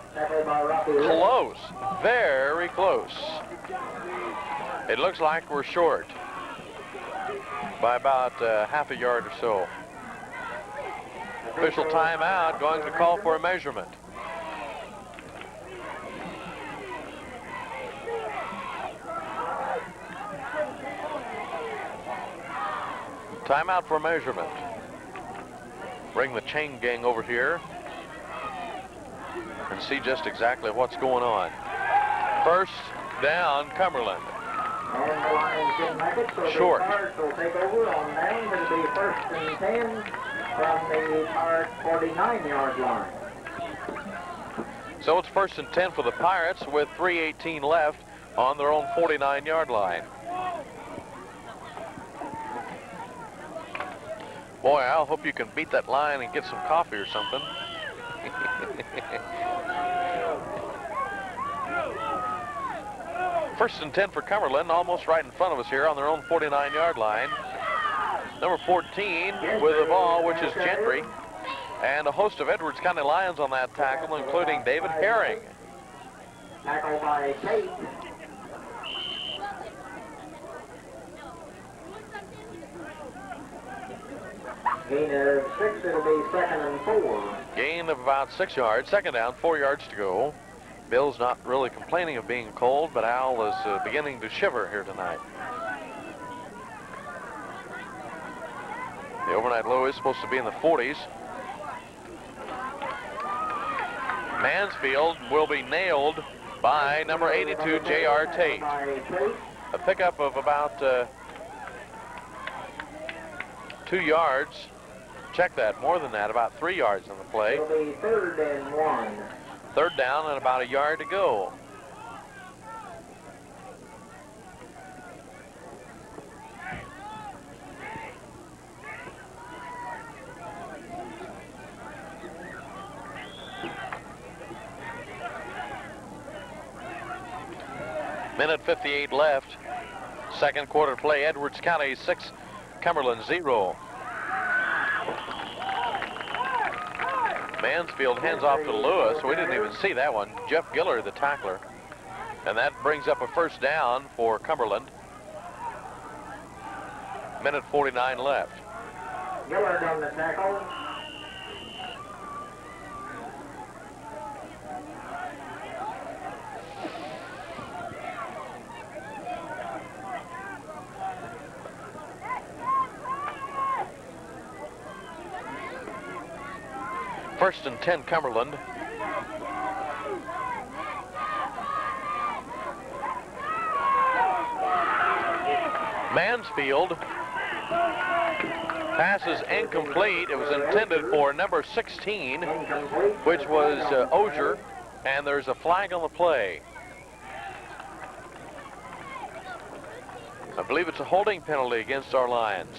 Close, very close. It looks like we're short by about half a yard or so. Official timeout, going to call for a measurement. Timeout for measurement. Bring the chain gang over here and see just exactly what's going on. 1st down, Cumberland. And the Lions didn't make it, so Short. the Pirates will take over on down. It'll be 1st and 10 from the Pirates 49-yard line. So it's 1st and 10 for the Pirates with 3:18 left on their own 49-yard line. Boy, I hope you can beat that line and get some coffee or something. First and 10 for Cumberland, almost right in front of us here on their own 49-yard line. Number 14 with the ball, which is Gentry, and a host of Edwards County Lions on that tackle, including David Herring. Tackle by Tate. Gain of 6, it'll be 2nd and 4. Gain of about 6 yards, 2nd down, 4 yards to go. Bill's not really complaining of being cold, but Al is beginning to shiver here tonight. The overnight low is supposed to be in the 40s. Mansfield will be nailed by number 82, J.R. Tate. A pickup of about 2 yards Check that, more than that, about 3 yards on the play. It'll be 3rd and 1. 3rd down and about a yard to go. Minute 58 left. Second quarter play, Edwards County 6, Cumberland 0. Mansfield hands off to Lewis. We didn't even see that one. Jeff Gillard, the tackler. And that brings up a 1st down for Cumberland. Minute 49 left. Gillard on the tackle. First and 10, Cumberland. Mansfield. Pass is incomplete. It was intended for number 16, which was Ogier, and there's a flag on the play. I believe it's a holding penalty against our Lions.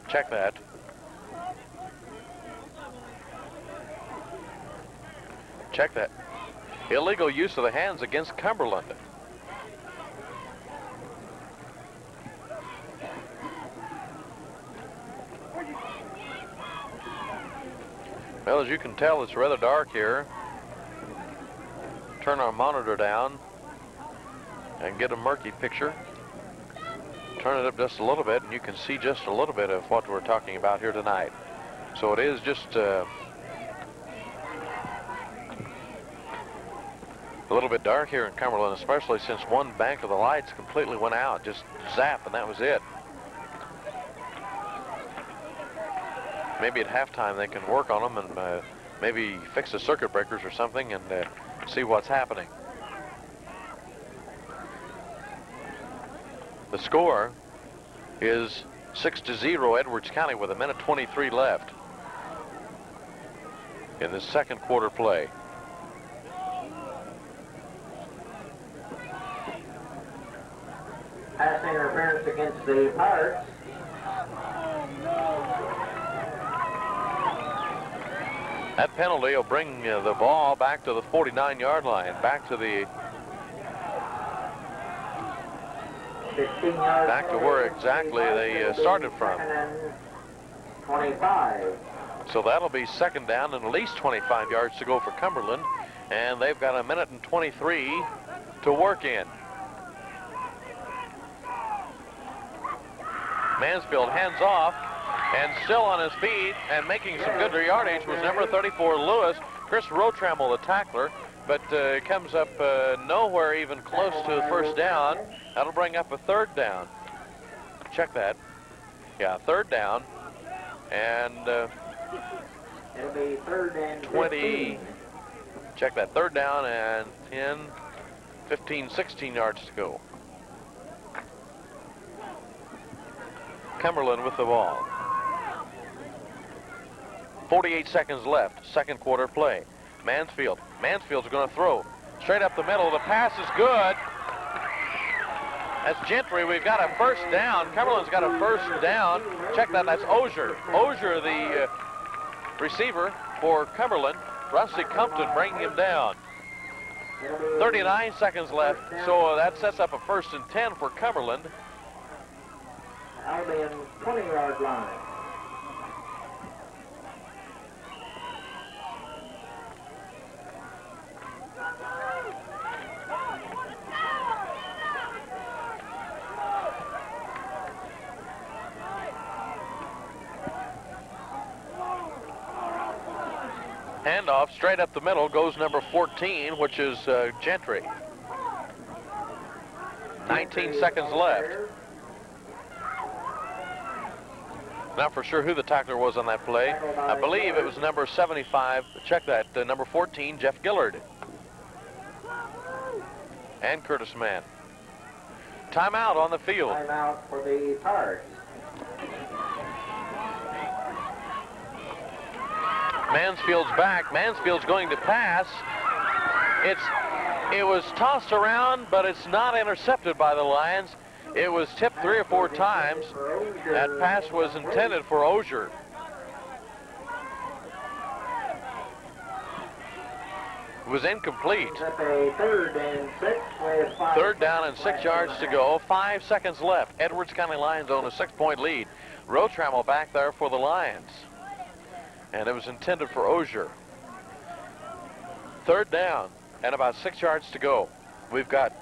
Check that. Check that. Illegal use of the hands against Cumberland. Well, as you can tell, it's rather dark here. Turn our monitor down and get a murky picture. Turn it up just a little bit and you can see just a little bit of what we're talking about here tonight. So it is just a little bit dark here in Cumberland, especially since one bank of the lights completely went out, just zap, and that was it. Maybe at halftime they can work on them and maybe fix the circuit breakers or something and see what's happening. The score is 6-0 Edwards County with a minute 23 left in the second quarter play. Pass interference against the Pirates. That penalty will bring the ball back to the 49-yard line, back to the 15 yards. back to where exactly they started from. 25. So that'll be 2nd down and at least 25 yards to go for Cumberland, and they've got a minute and 23 to work in. Mansfield hands off, and still on his feet and making some good yardage was number 34, Lewis. Chris Rotrammel, the tackler, but comes up nowhere even close to the 1st down. That'll bring up a 3rd down. Check that. Yeah, 3rd down. And It'll be 3rd and 20. Check that. 3rd down and 10, 15, 16 yards to go. Cumberland with the ball. 48 seconds left, second quarter play. Mansfield's going to throw straight up the middle. The pass is good. That's Gentry. We've got a 1st down. Cumberland's got a 1st down. Check that. That's Ogier. Ogier, the receiver for Cumberland. Rusty Compton bringing him down. 39 seconds left, so that sets up a 1st and 10 for Cumberland. Albion 20-yard line. Handoff straight up the middle goes number 14, which is Gentry. 19 seconds left. Not for sure who the tackler was on that play. I believe it was number 75. Check that. Number 14, Jeff Gillard. And Curtis Mann. Timeout on the field. Timeout for the Pirates. Mansfield's back. Mansfield's going to pass. It was tossed around, but it's not intercepted by the Lions. It was tipped 3 or 4 times. That pass was intended for Osier. It was incomplete. Third down and 6 yards to go. 5 seconds left. Edwards County Lions own a 6-point lead. Rotrammel back there for the Lions. And it was intended for Osier. Third down and about 6 yards to go. We've got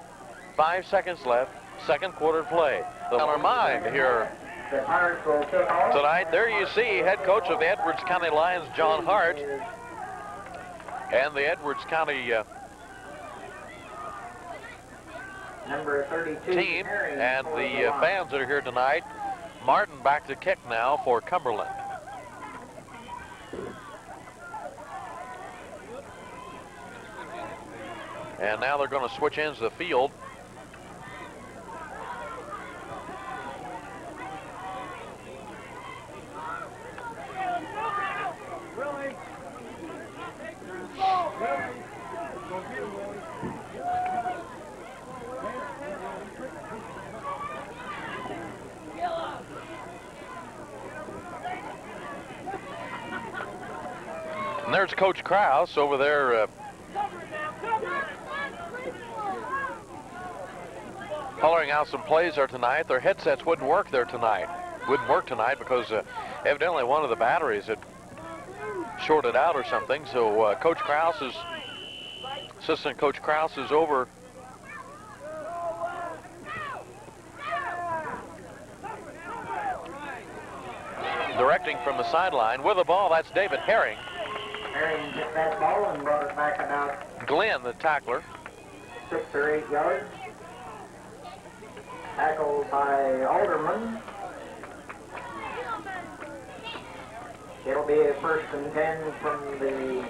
5 seconds left. Second quarter play. On our mind here tonight. There you see head coach of the Edwards County Lions, John Hart, and the Edwards County team and the fans that are here tonight. Martin back to kick now for Cumberland. And now they're going to switch ends of the field. And there's Coach Krause over there hollering out some plays there tonight. Their headsets wouldn't work there tonight. Wouldn't work tonight because evidently one of the batteries had shorted out or something. So Assistant Coach Krause is over directing from the sideline. With the ball, that's David Herring. Herring took that ball and brought it back about Glenn, the tackler. 6 or 8 yards. Tackled by Alderman. It'll be a 1st and 10 from the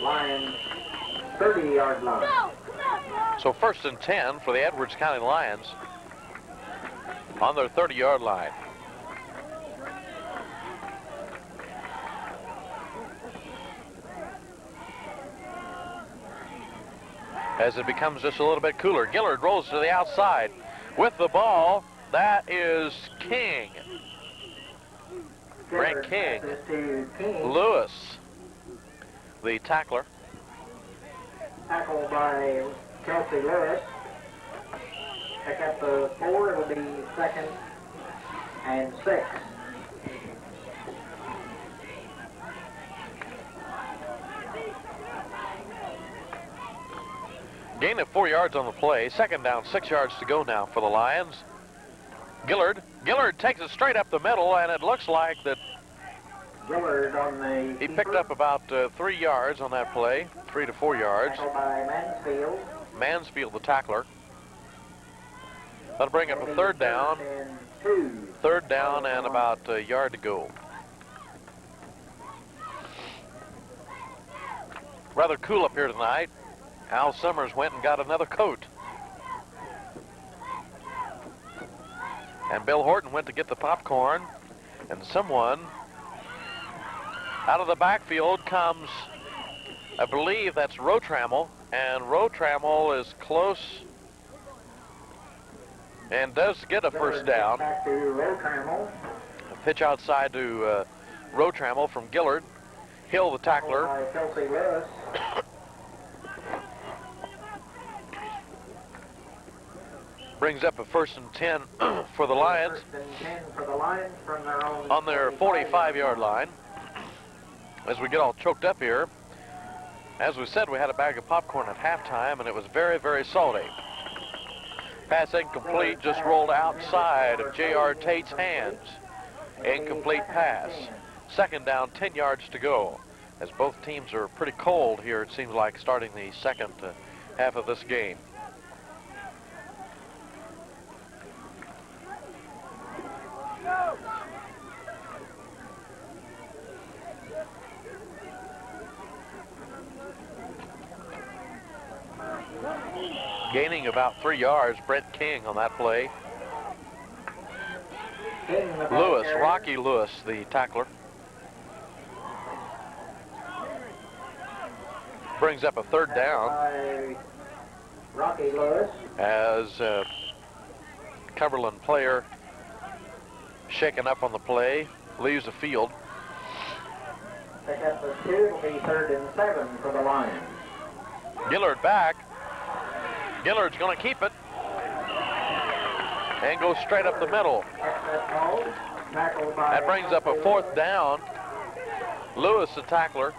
Lions' 30-yard line. So 1st and 10 for the Edwards County Lions on their 30-yard line. As it becomes just a little bit cooler. Gillard rolls to the outside with the ball. That is King. Brent King. Lewis, the tackler. Tackled by Kelsey Lewis. Pick up the 4. It'll be 2nd and 6. Gain of 4 yards on the play. 2nd down, 6 yards to go now for the Lions. Gillard takes it straight up the middle, and it looks like that Gillard on the he picked up about 3 yards on that play, 3 to 4 yards. Tackled by Mansfield. Mansfield, the tackler. That'll bring up a 3rd down. 3rd down and about a yard to go. Rather cool up here tonight. Al Summers went and got another coat. And Bill Horton went to get the popcorn. And someone out of the backfield comes, I believe that's Rotrammel. And Rotrammel is close and does get a 1st down. Back to Rotrammel. A pitch outside to Rotrammel from Gillard. Hill, the tackler. By Kelsey Lewis. Brings up a 1st and 10 for the Lions. 1st and 10 for the Lions from their own On their 45-yard line. As we get all choked up here, as we said, we had a bag of popcorn at halftime, and it was very, very salty. Pass incomplete, just rolled outside of J.R. Tate's hands. Incomplete pass. 2nd down, 10 yards to go. As both teams are pretty cold here, it seems like, starting the second half of this game. Gaining about 3 yards, Brent King on that play. Lewis, Rocky Lewis, the tackler. Brings up a third down by Rocky Lewis. as Cumberland player shaken up on the play, leaves the field. Pick up the 2, it'll be 3rd and 7 for the Lions. Gillard back. Gillard's going to keep it and go straight up the middle. That brings up a 4th down. Lewis, the tackler.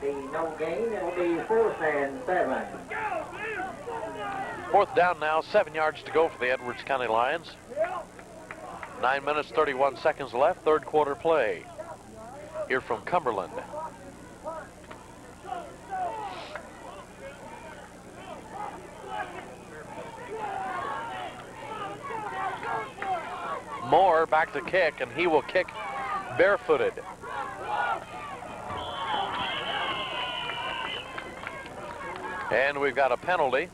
Be no gain, it'll be 4th and 7. 4th down now, 7 yards to go for the Edwards County Lions. 9 minutes, 31 seconds left, 3rd quarter play. Here from Cumberland. Moore back to kick, and he will kick barefooted. And we've got a penalty.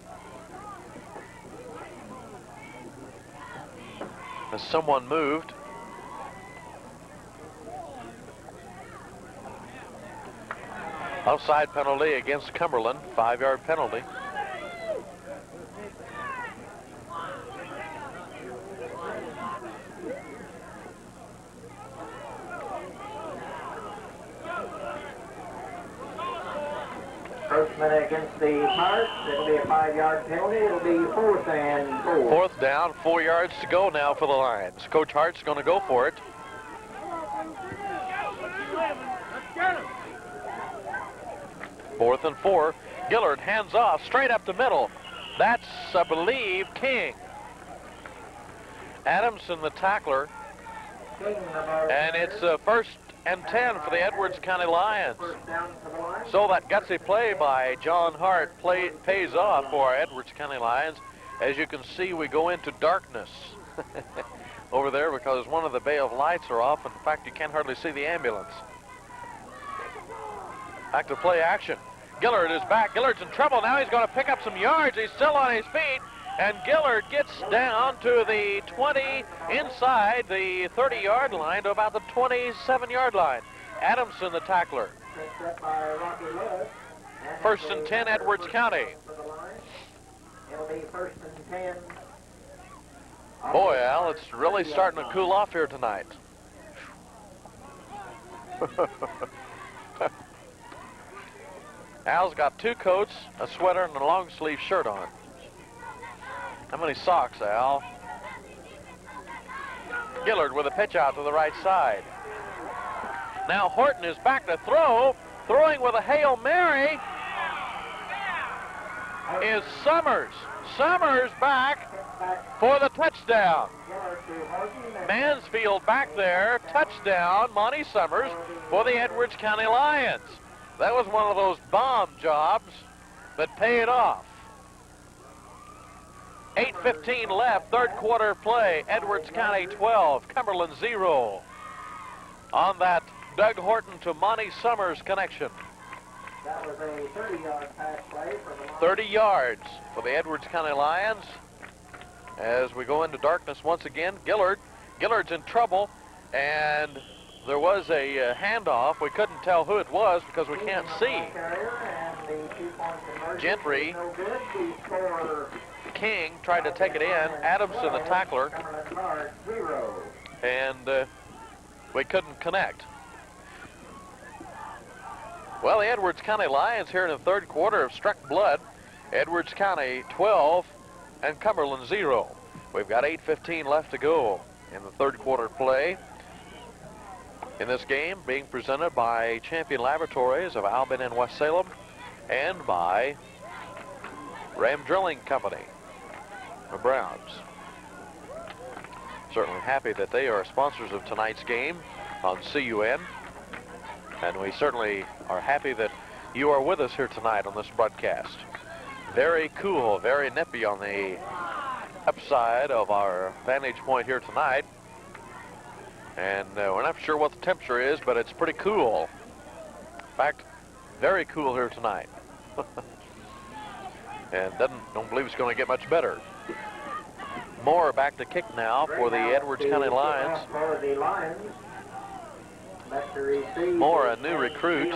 As someone moved. Offside penalty against Cumberland, 5-yard penalty. Earthman against the Pirates. It'll be a 5-yard penalty. It'll be 4th and 4. 4th down, 4 yards to go now for the Lions. Coach Hart's going to go for it. Fourth and 4. Gillard hands off straight up the middle. That's, I believe, King. Adamson, the tackler. And it's 1st and 10 for the Edwards County Lions. So that gutsy play by John Hart pays off for our Edwards County Lions. As you can see, we go into darkness over there because one of the bay of lights are off. In fact, you can't hardly see the ambulance. Back to play action. Gillard is back. Gillard's in trouble. Now he's going to pick up some yards. He's still on his feet. And Gillard gets down to the 20, inside the 30-yard line to about the 27-yard line. Adamson, the tackler. 1st and 10, Edwards County. It'll be 1st and 10. Boy, Al, it's really starting to cool off here tonight. Al's got 2 coats, a sweater, and a long sleeve shirt on. How many socks, Al? Gillard with a pitch out to the right side. Now Horton is back to throw. Throwing with a Hail Mary is Summers. Summers back for the touchdown. Mansfield back there. Touchdown, Monty Summers for the Edwards County Lions. That was one of those bomb jobs that paid off. 8:15 left, 3rd quarter play. Edwards County 12, Cumberland 0. On that Doug Horton to Monty Summers connection. That was a 30-yard pass play for the Lions. 30 yards for the Edwards County Lions. As we go into darkness once again, Gillard's in trouble, and there was a handoff. We couldn't tell who it was because we can't see. Gentry. King tried to take it in. Adamson, the tackler. And we couldn't connect. Well, the Edwards County Lions here in the 3rd quarter have struck blood. Edwards County 12 and Cumberland 0. We've got 8:15 left to go in the 3rd quarter play. In this game being presented by Champion Laboratories of Albin and West Salem and by Ram Drilling Company of Browns. Certainly happy that they are sponsors of tonight's game on CUN. And we certainly are happy that you are with us here tonight on this broadcast. Very cool, very nippy on the upside of our vantage point here tonight. And we're not sure what the temperature is, but it's pretty cool. In fact, very cool here tonight. And don't believe it's going to get much better. Moore back to kick now for the Edwards County Lions. Moore, a new recruit.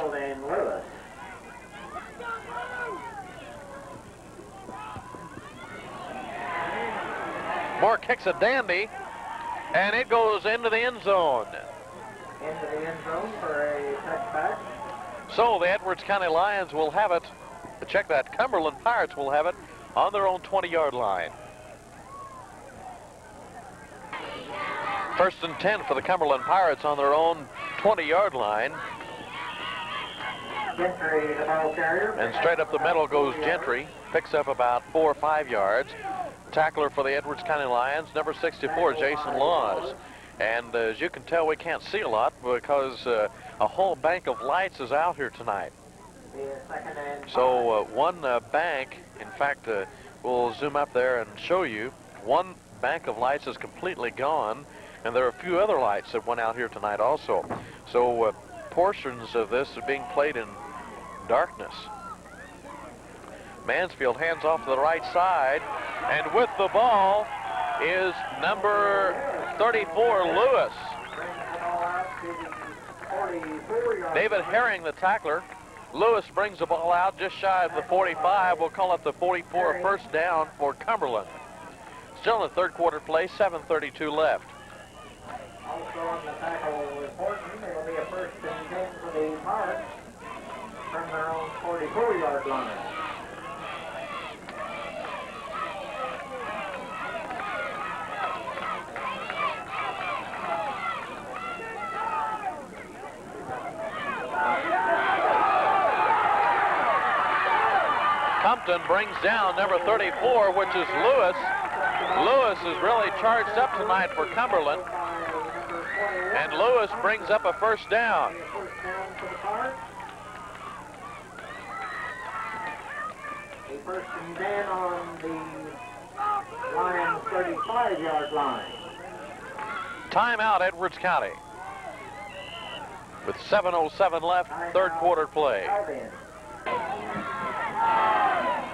Moore kicks a dandy, and it goes into the end zone. Into the end zone for a touchback. So the Edwards County Lions will have it. Check that. Cumberland Pirates will have it on their own 20-yard line. 1st and 10 for the Cumberland Pirates on their own 20-yard line. Gentry, the ball carrier. And straight up the middle goes Gentry. Picks up about 4 or 5 yards. Tackler for the Edwards County Lions, number 64, Jason Laws. And as you can tell, we can't see a lot because a whole bank of lights is out here tonight. So one bank, in fact, we'll zoom up there and show you, one bank of lights is completely gone, and there are a few other lights that went out here tonight also. So portions of this are being played in darkness. Mansfield hands off to the right side, and with the ball is number 34, Lewis. David Herring, the tackler. Lewis brings the ball out just shy of the 45. We'll call it the 44, first down for Cumberland. Still in the third quarter play, 7:32 left. Also on the tackle report, it will be a 1st and 10 for the Pirates from their own 44-yard line. Compton brings down number 34, which is Lewis. Lewis is really charged up tonight for Cumberland. And Lewis brings up a first down. A 1st and 10 on the Lions' 35-yard line. Timeout, Edwards County. With 7:07 left, third quarter play.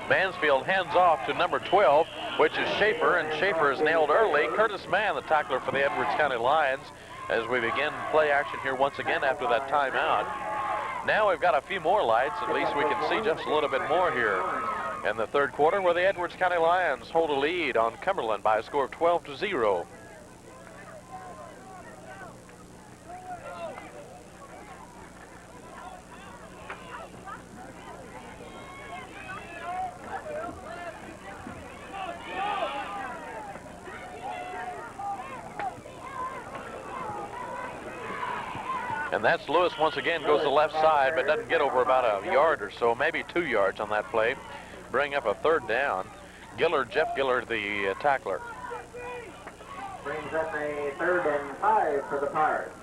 Mansfield hands off to number 12, which is Schaefer, and Schaefer is nailed early. Curtis Mann, the tackler for the Edwards County Lions, as we begin play action here once again after that timeout. Now we've got a few more lights. At least we can see just a little bit more here in the third quarter, where the Edwards County Lions hold a lead on Cumberland by a score of 12-0. And that's Lewis once again, goes to the left side, but doesn't get over about a yard or so, maybe 2 yards on that play. Bring up a third down. Gillard, Jeff Gillard, the tackler. Brings up a 3rd and 5 for the Pirates.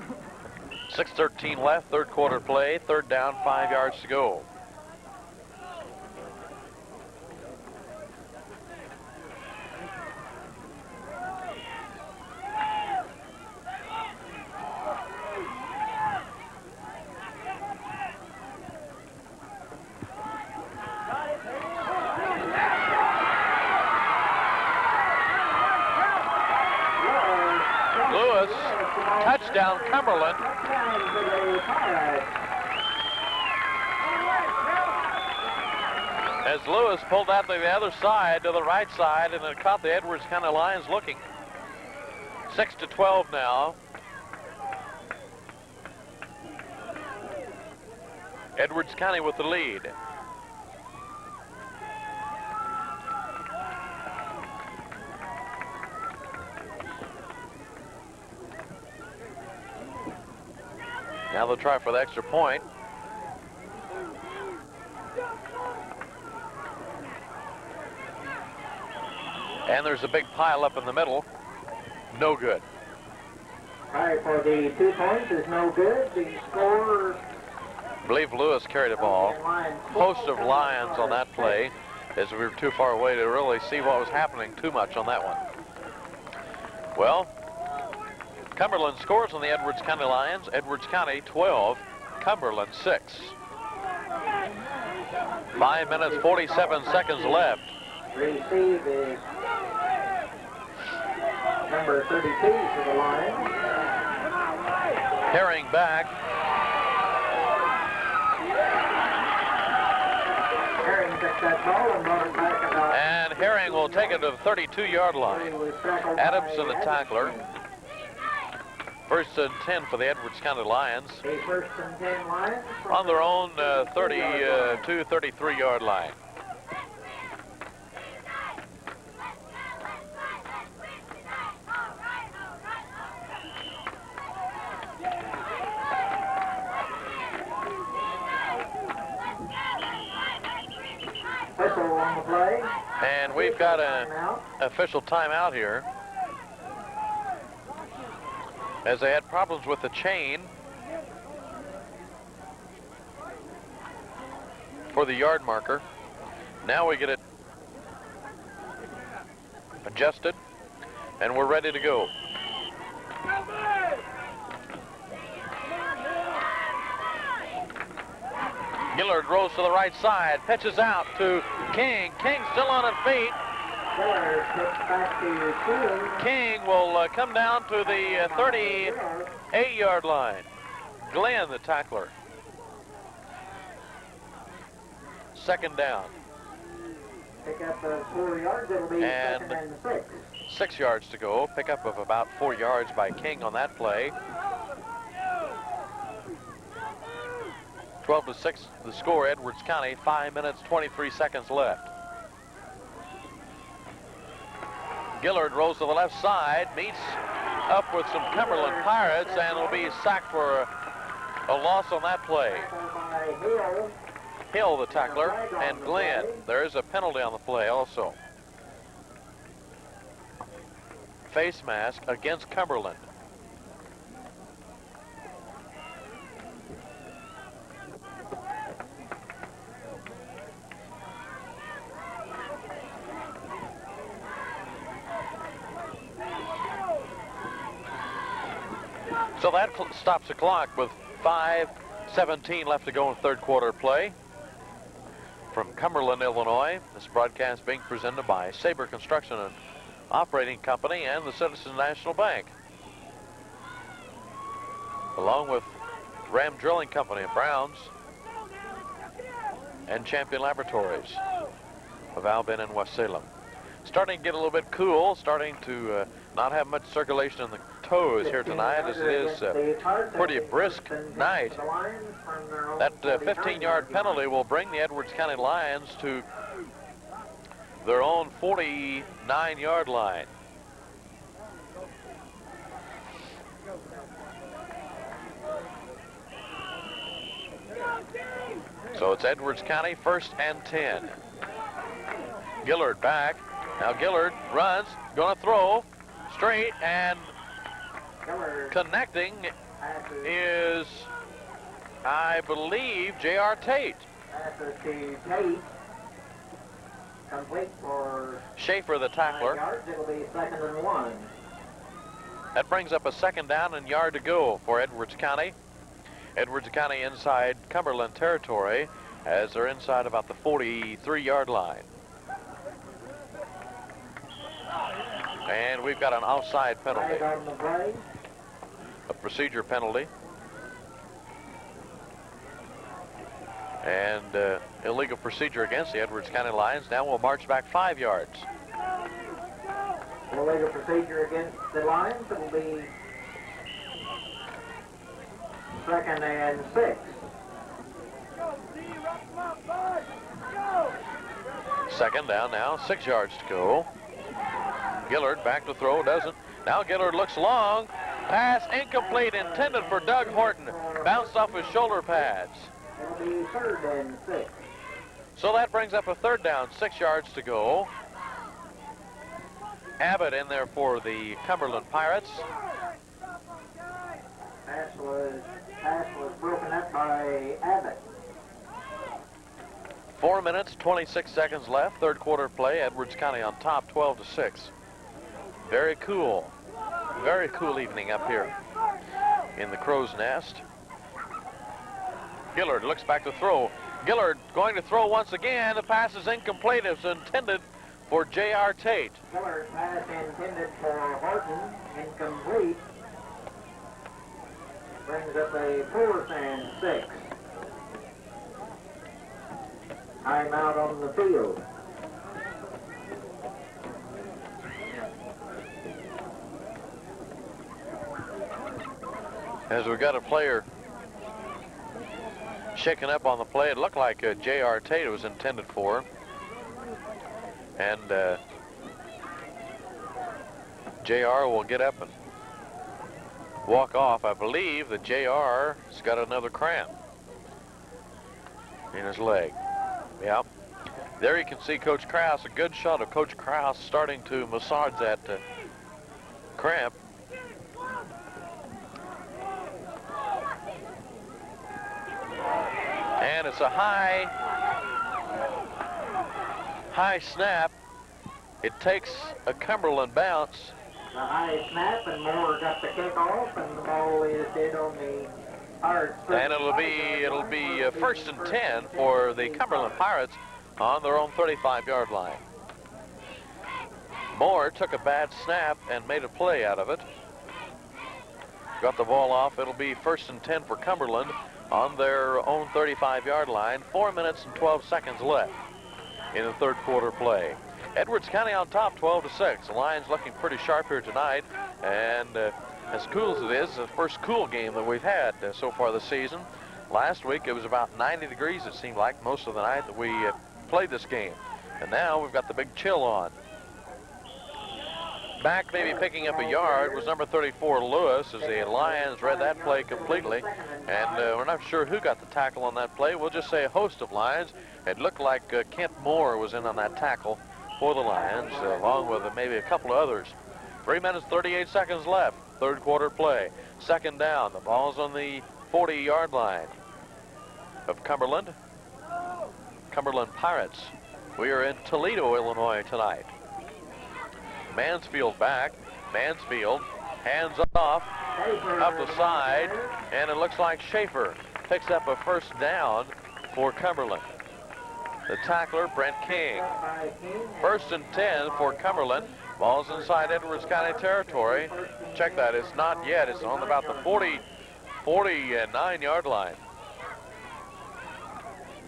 6:13 left, third quarter play, third down, 5 yards to go. Touchdown, Cumberland. As Lewis pulled out to the other side, to the right side, and it caught the Edwards County Lions looking. 6-12 now. Edwards County with the lead. Now they'll try for the extra point. And there's a big pile up in the middle. No good. Try for the 2 points is no good. The score... I believe Lewis carried the ball. Host of Lions on that play, as we were too far away to really see what was happening too much on that one. Well, Cumberland scores on the Edwards County Lions. Edwards County 12, Cumberland 6. 5 minutes, 47 seconds left. Receive is number 32 for the Lions. Herring back. Herring picks that ball and brought it back about. And Herring will take it to the 32-yard line. Adamson, the tackler. First and 10 for the Edwards County Lions. A first and 10 Lions. On their own 32, 33-yard line. Whistle on the play. And we've got an official timeout here, as they had problems with the chain for the yard marker. Now we get it adjusted, and we're ready to go. Gillard rolls to the right side, pitches out to King. King still on his feet. King will come down to the 38-yard line. Glenn, the tackler. Second down. Pick up 4 yards, it'll be And second and 6. 6 yards to go. Pickup of about 4 yards by King on that play. 12-6 the score, Edwards County. 5 minutes, 23 seconds left. Gillard rolls to the left side, meets up with some Cumberland Pirates, and will be sacked for a loss on that play. Hill, the tackler, and Glenn. There is a penalty on the play also. Face mask against Cumberland. So that stops the clock with 5:17 left to go in third quarter play. From Cumberland, Illinois, this broadcast being presented by Sabre Construction and Operating Company and the Citizens National Bank, along with Ram Drilling Company of Browns and Champion Laboratories of Albin and West Salem. Starting to get a little bit cool, starting to not have much circulation in the toes here tonight, as it is a pretty brisk night. That 15-yard penalty will bring the Edwards County Lions to their own 49-yard line. So it's Edwards County, first and 10. Gillard back. Now Gillard runs, going to throw straight, and connecting is, I believe, J.R. Tate. Complete for Schaefer, the tackler. yards, it'll be second and 1. That brings up a second down and yard to go for Edwards County. Edwards County inside Cumberland territory, as they're inside about the 43-yard line. And we've got an offside penalty, a procedure penalty, and illegal procedure against the Edwards County Lions. Now we'll march back 5 yards. Illegal procedure against the Lions. It'll be second and 6. Second down now, 6 yards to go. Gillard back to throw, doesn't. Now Gillard looks long. Pass incomplete, intended for Doug Horton. Bounced off his shoulder pads. It'll be third and 6. So that brings up a third down, 6 yards to go. Abbott in there for the Cumberland Pirates. Pass was broken up by Abbott. 4 minutes, 26 seconds left. Third quarter play. Edwards County on top, 12-6. Very cool evening up here in the Crow's Nest. Gillard looks back to throw. Gillard going to throw once again. The pass is incomplete. It's intended for J.R. Tate. Gillard pass intended for Horton, incomplete. Brings up a 4th and 6. time out on the field. As we've got a player shaking up on the play, it looked like J.R. Tate was intended for. And J.R. will get up and walk off. I believe that J.R.'s got another cramp in his leg. Yeah. There you can see Coach Krause, a good shot of Coach Krause starting to massage that cramp. And it's a high snap. It takes a Cumberland bounce. The high snap, and Moore got the kickoff, and the ball is dead on the Pirates. And it'll be first and 10 for the Cumberland Pirates on their own 35-yard line. Moore took a bad snap and made a play out of it. Got the ball off. It'll be first and 10 for Cumberland on their own 35-yard line. 4 minutes and 12 seconds left in the third quarter play. Edwards County on top, 12-6. The Lions looking pretty sharp here tonight, and as cool as it is, the first cool game that we've had so far this season. Last week it was about 90 degrees, it seemed like, most of the night that we played this game, and now we've got the big chill on. Back maybe picking up a yard was number 34, Lewis, as the Lions read that play completely, and we're not sure who got the tackle on that play. We'll just say a host of Lions. It looked like Kent Moore was in on that tackle for the Lions, along with maybe a couple of others. 3 minutes, 38 seconds left, third quarter play. Second down, the ball's on the 40-yard line of Cumberland. Cumberland Pirates. We are in Toledo, Illinois tonight. Mansfield back. Mansfield hands off, up the side, and it looks like Schaefer picks up a first down for Cumberland. The tackler, Brent King. First and 10 for Cumberland. Ball's inside Edwards County territory. Check that, it's not yet. It's on about the 49-yard line.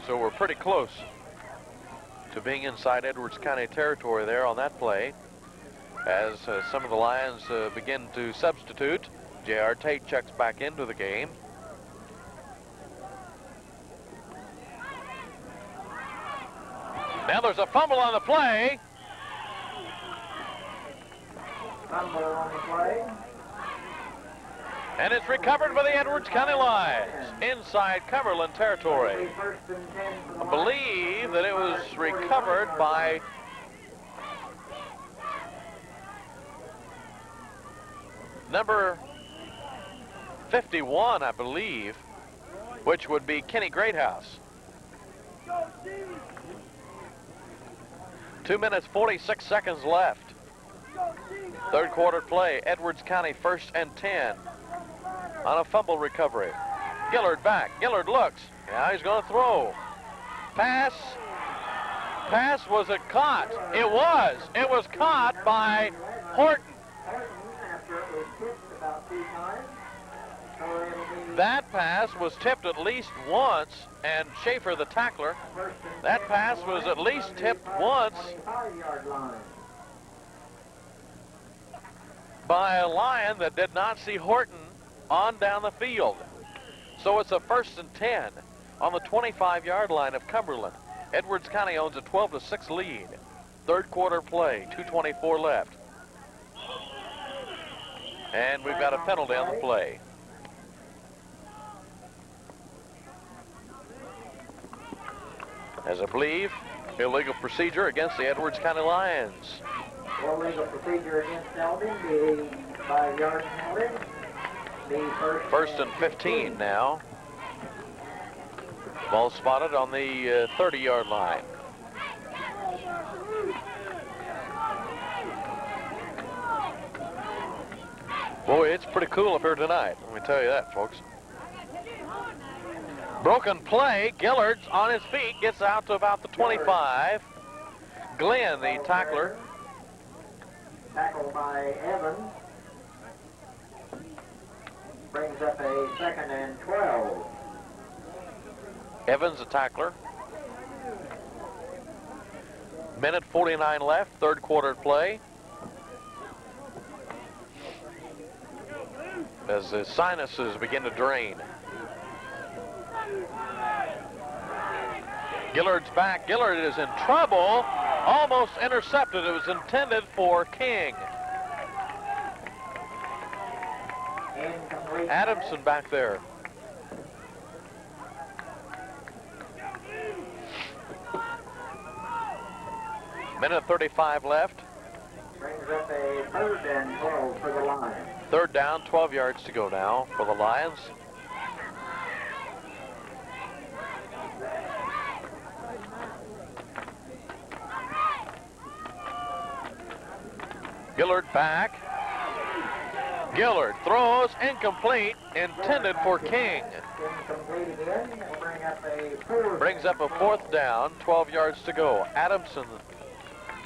So we're pretty close to being inside Edwards County territory there on that play. As some of the Lions begin to substitute, J.R. Tate checks back into the game. Now there's a fumble on the play. Fumble on the play. And it's recovered by the Edwards County Lions inside Cumberland territory. I believe that it was recovered by number 51, I believe, which would be Kenny Greathouse. 2 minutes, 46 seconds left. Third quarter play, Edwards County first and 10 on a fumble recovery. Gillard back, Gillard looks, now he's gonna throw. Pass, was it caught? It was caught by Horton. That pass was tipped at least once, and Schaefer, the tackler, that pass was at least tipped once by a Lion that did not see Horton on down the field. So it's a first and 10 on the 25-yard line of Cumberland. Edwards County owns a 12-6 lead. Third quarter play, 2:24 left. And we've got a penalty on the play. As I believe, illegal procedure against the Edwards County Lions. Illegal procedure against Selby, by yard penalty. First and 15 now. Ball spotted on the 30-yard line. Boy, it's pretty cool up here tonight. Let me tell you that, folks. Broken play. Gillard's on his feet, gets out to about the 25. Glenn, the tackler. Tackled by Evans. Brings up a second and 12. Evans, the tackler. Minute 49 left, third quarter play. As the sinuses begin to drain. Gillard's back. Gillard is in trouble. Almost intercepted. It was intended for King. Adamson back there. Minute 35 left. Brings up a 3rd and 12 for the Lions. Third down, 12 yards to go now for the Lions. Gillard back. Gillard throws incomplete, intended for King. Incomplete again. Brings up a 4th down, 12 yards to go. Adamson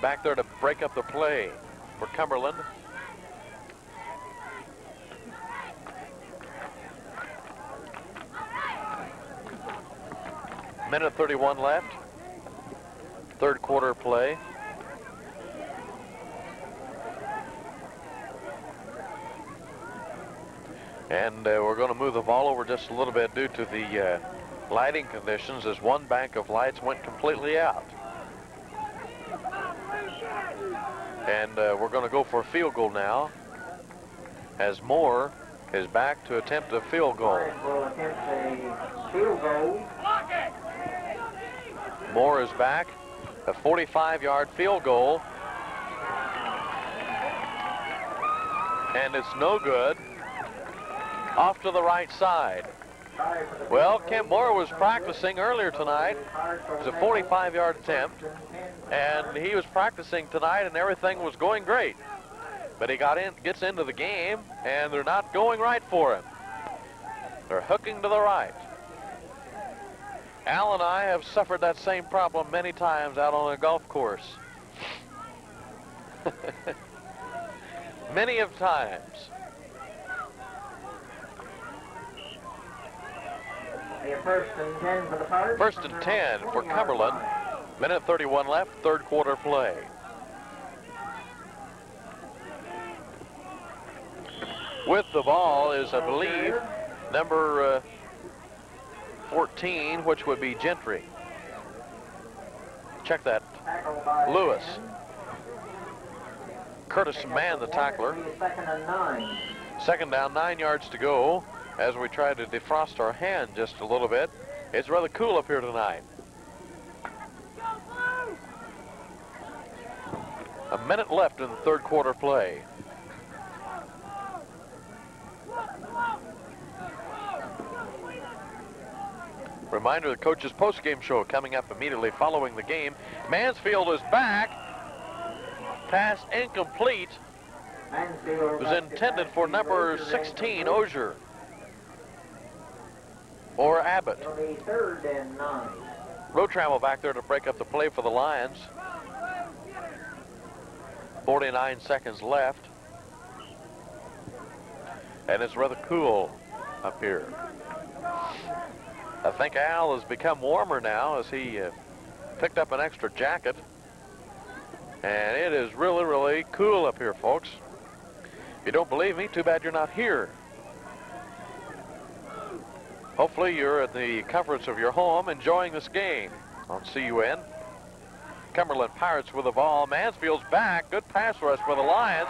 back there to break up the play for Cumberland. Minute 31 left. Third quarter play. And we're going to move the ball over just a little bit due to the lighting conditions as one bank of lights went completely out. And we're going to go for a field goal now as Moore is back to attempt a field goal. Will attempt a field goal. Moore is back, a 45-yard field goal. And it's no good. Off to the right side. Well, Kent Moore was practicing earlier tonight. It was a 45-yard attempt, and he was practicing tonight, and everything was going great. But he gets into the game, and they're not going right for him. They're hooking to the right. Al and I have suffered that same problem many times out on a golf course. Many of times. First and 10 for the Pirates. First and 10 for Cumberland. Minute 31 left, third quarter play. With the ball is, I believe, number 14, which would be Gentry. Check that. Lewis. Curtis Mann, the tackler. Second and 9. Second down, 9 yards to go as we try to defrost our hand just a little bit. It's rather cool up here tonight. A minute left in the third quarter play. Reminder, the coach's post-game show coming up immediately following the game. Mansfield is back. Pass incomplete. It was intended for number 16, Osier. Or Abbott. It'll be 3rd and 9. Road travel back there to break up the play for the Lions. 49 seconds left. And it's rather cool up here. I think Al has become warmer now as he picked up an extra jacket. And it is really, really cool up here, folks. If you don't believe me, too bad you're not here. Hopefully you're at the comforts of your home enjoying this game on CUN. Cumberland Pirates with the ball. Mansfield's back. Good pass rush for the Lions.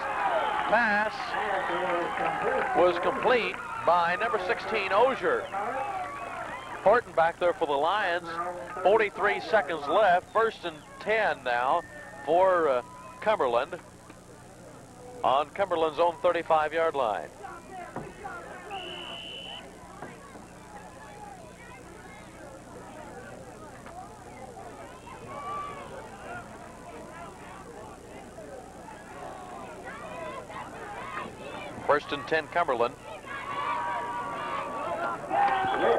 Pass was complete by number 16, Osier. Horton back there for the Lions. 43 seconds left. First and 10 now for Cumberland on Cumberland's own 35-yard line. First and 10, Cumberland.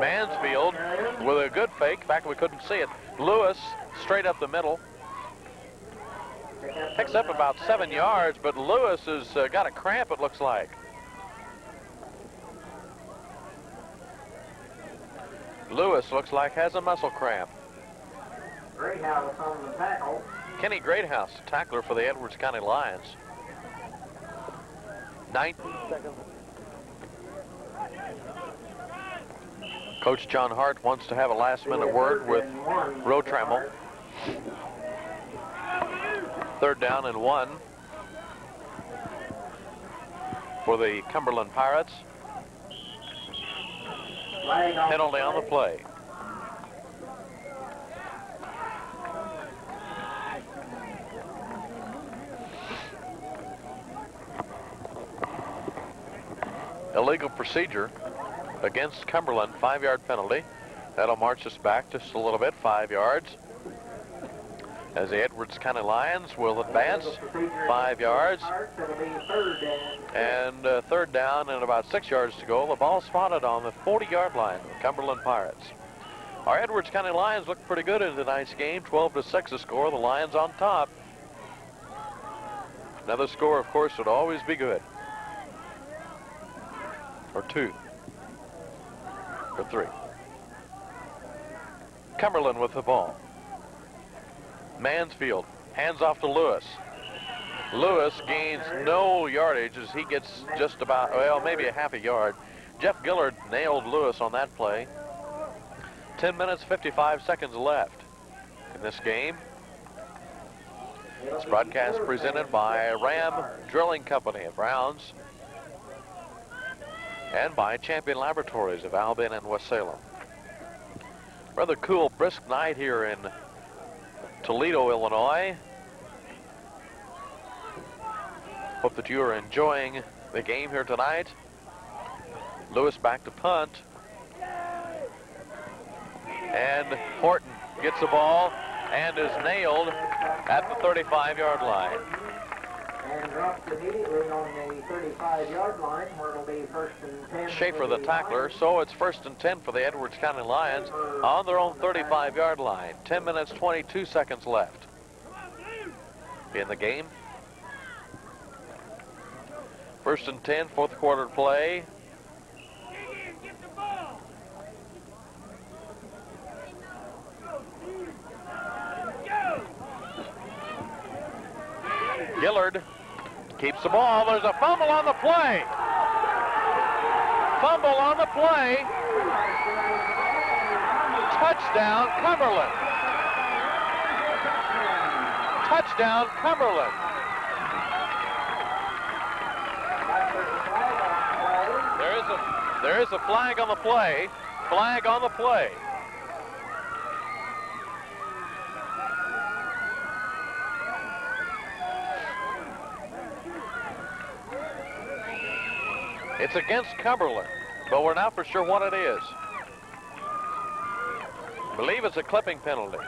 Mansfield with a good fake. In fact, we couldn't see it. Lewis straight up the middle. Picks up about 7 yards, but Lewis has got a cramp, it looks like. Lewis looks like has a muscle cramp. Greathouse on the tackle. Kenny Greathouse, tackler for the Edwards County Lions. 19 seconds. Coach John Hart wants to have a last-minute word with Roe Trammell. 3rd down and 1 for the Cumberland Pirates. Penalty on the play. Illegal procedure against Cumberland, 5-yard penalty. That'll march us back just a little bit, 5 yards. As the Edwards County Lions will advance 5 yards. And 3rd down and about 6 yards to go. The ball spotted on the 40-yard line of the Cumberland Pirates. Our Edwards County Lions look pretty good in tonight's game. 12-6 the score. The Lions on top. Another score, of course, would always be good. Or 2. Or 3. Cumberland with the ball. Mansfield hands off to Lewis. Lewis gains no yardage as he gets just about, well, maybe a half a yard. Jeff Gillard nailed Lewis on that play. 10 minutes, 55 seconds left in this game. This broadcast presented by Ram Drilling Company of Browns and by Champion Laboratories of Albion and West Salem. Rather cool, brisk night here in Toledo, Illinois. Hope that you are enjoying the game here tonight. Lewis back to punt. And Horton gets the ball and is nailed at the 35-yard line. And dropped immediately on the 35-yard line, where it'll be 1st and 10. Schaefer, the tackler, so it's 1st and 10 for the Edwards County Lions on their own 35-yard line. 10 minutes, 22 seconds left in the game. 1st and 10, 4th quarter play. Gillard keeps the ball. There's a fumble on the play. Fumble on the play. Touchdown, Cumberland. Touchdown, Cumberland. There is a flag on the play. Flag on the play. It's against Cumberland, but we're not for sure what it is. I believe it's a clipping penalty.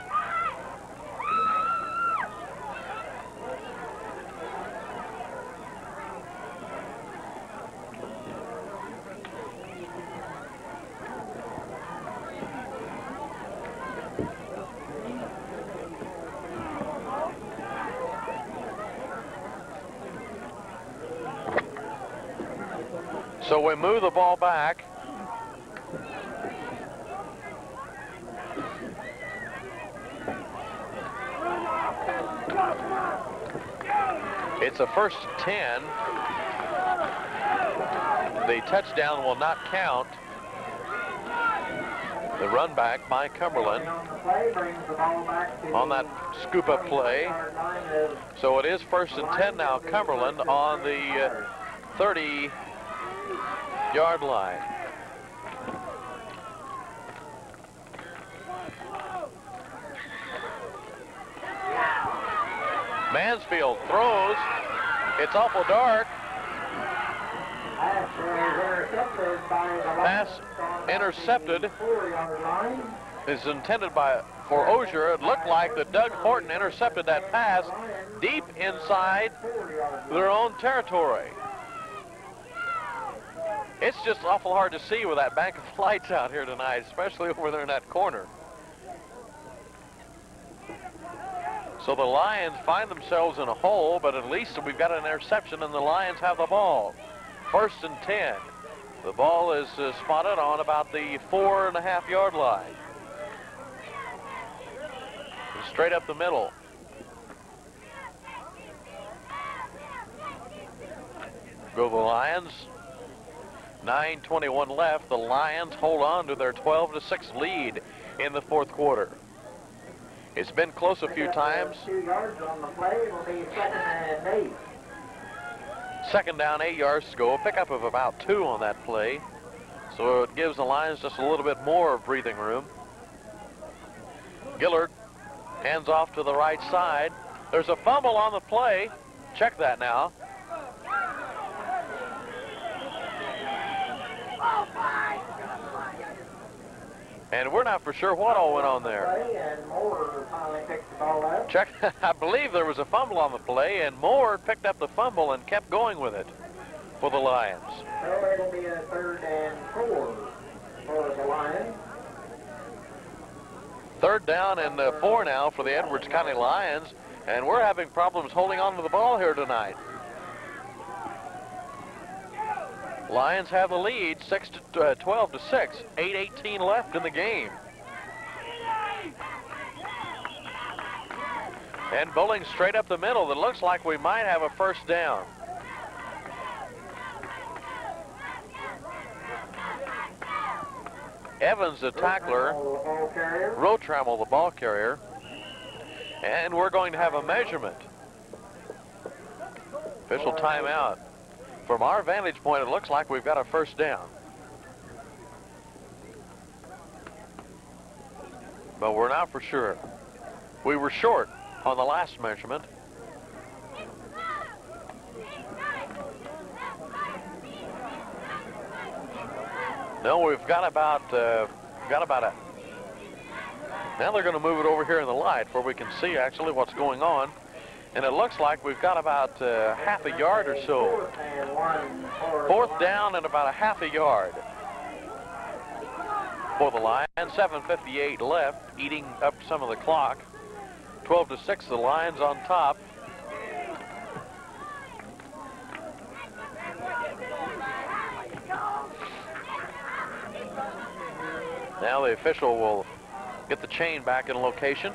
So we move the ball back. It's a 1st 10. The touchdown will not count. The run back by Cumberland on that scoop up play. So it is 1st and 10 now, Cumberland on the 30-yard line. Mansfield throws. It's awful dark. Pass intercepted. Is intended for Osier. It looked like that Doug Horton intercepted that pass deep inside their own territory. It's just awful hard to see with that bank of lights out here tonight, especially over there in that corner. So the Lions find themselves in a hole, but at least we've got an interception and the Lions have the ball. 1st and 10. The ball is spotted on about the 4.5-yard line. Straight up the middle. go the Lions. 9:21 left. The Lions hold on to their 12-6 lead in the fourth quarter. It's been close a few times. 2 yards on the play. It will be 2nd and 8. Second down, 8 yards to go. A pickup of about 2 on that play. So it gives the Lions just a little bit more breathing room. Gillard hands off to the right side. There's a fumble on the play. Check that now. And we're not for sure what all went on there. And Moore finally picked the ball up. Check. I believe there was a fumble on the play, and Moore picked up the fumble and kept going with it for the Lions. So it'll be a 3rd and 4 for the Lions. 3rd down and 4 now for the Edwards County Lions, and we're having problems holding on to the ball here tonight. Lions have the lead, 12-6, 8:18 left in the game. And bowling straight up the middle. It looks like we might have a first down. Evans, the tackler, Rotrammel, the ball carrier, and we're going to have a measurement. Official timeout. From our vantage point, it looks like we've got a first down. But we're not for sure. We were short on the last measurement. No, we've got about a. Now they're going to move it over here in the light where we can see actually what's going on. And it looks like we've got about half a yard or so. 4th down and about a half a yard for the Lions. 7:58 left, eating up some of the clock. 12-6, the Lions on top. Now the official will get the chain back in location.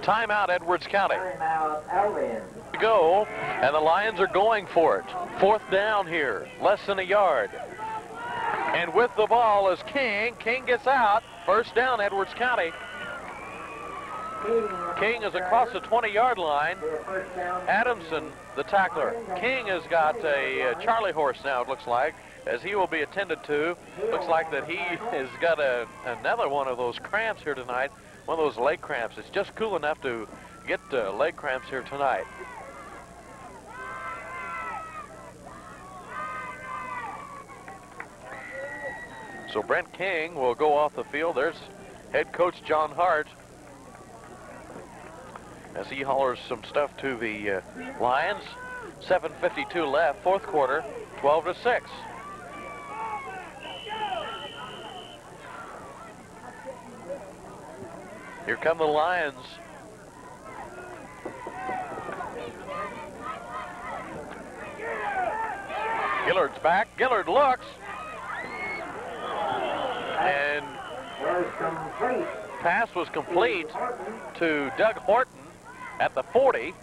Timeout, Edwards County. To go, and the Lions are going for it. 4th down here, less than a yard. And with the ball is King. King gets out. First down, Edwards County. King is across the 20-yard line. Adamson, the tackler. King has got a Charlie horse now, it looks like, as he will be attended to. Looks like that he has got another one of those cramps here tonight. One of those leg cramps. It's just cool enough to get leg cramps here tonight. So Brent King will go off the field. There's head coach John Hart as he hollers some stuff to the Lions. 7:52 left, fourth quarter, 12-6. Here come the Lions. Gillard's back. Gillard looks. And pass was complete to Doug Horton at the 40.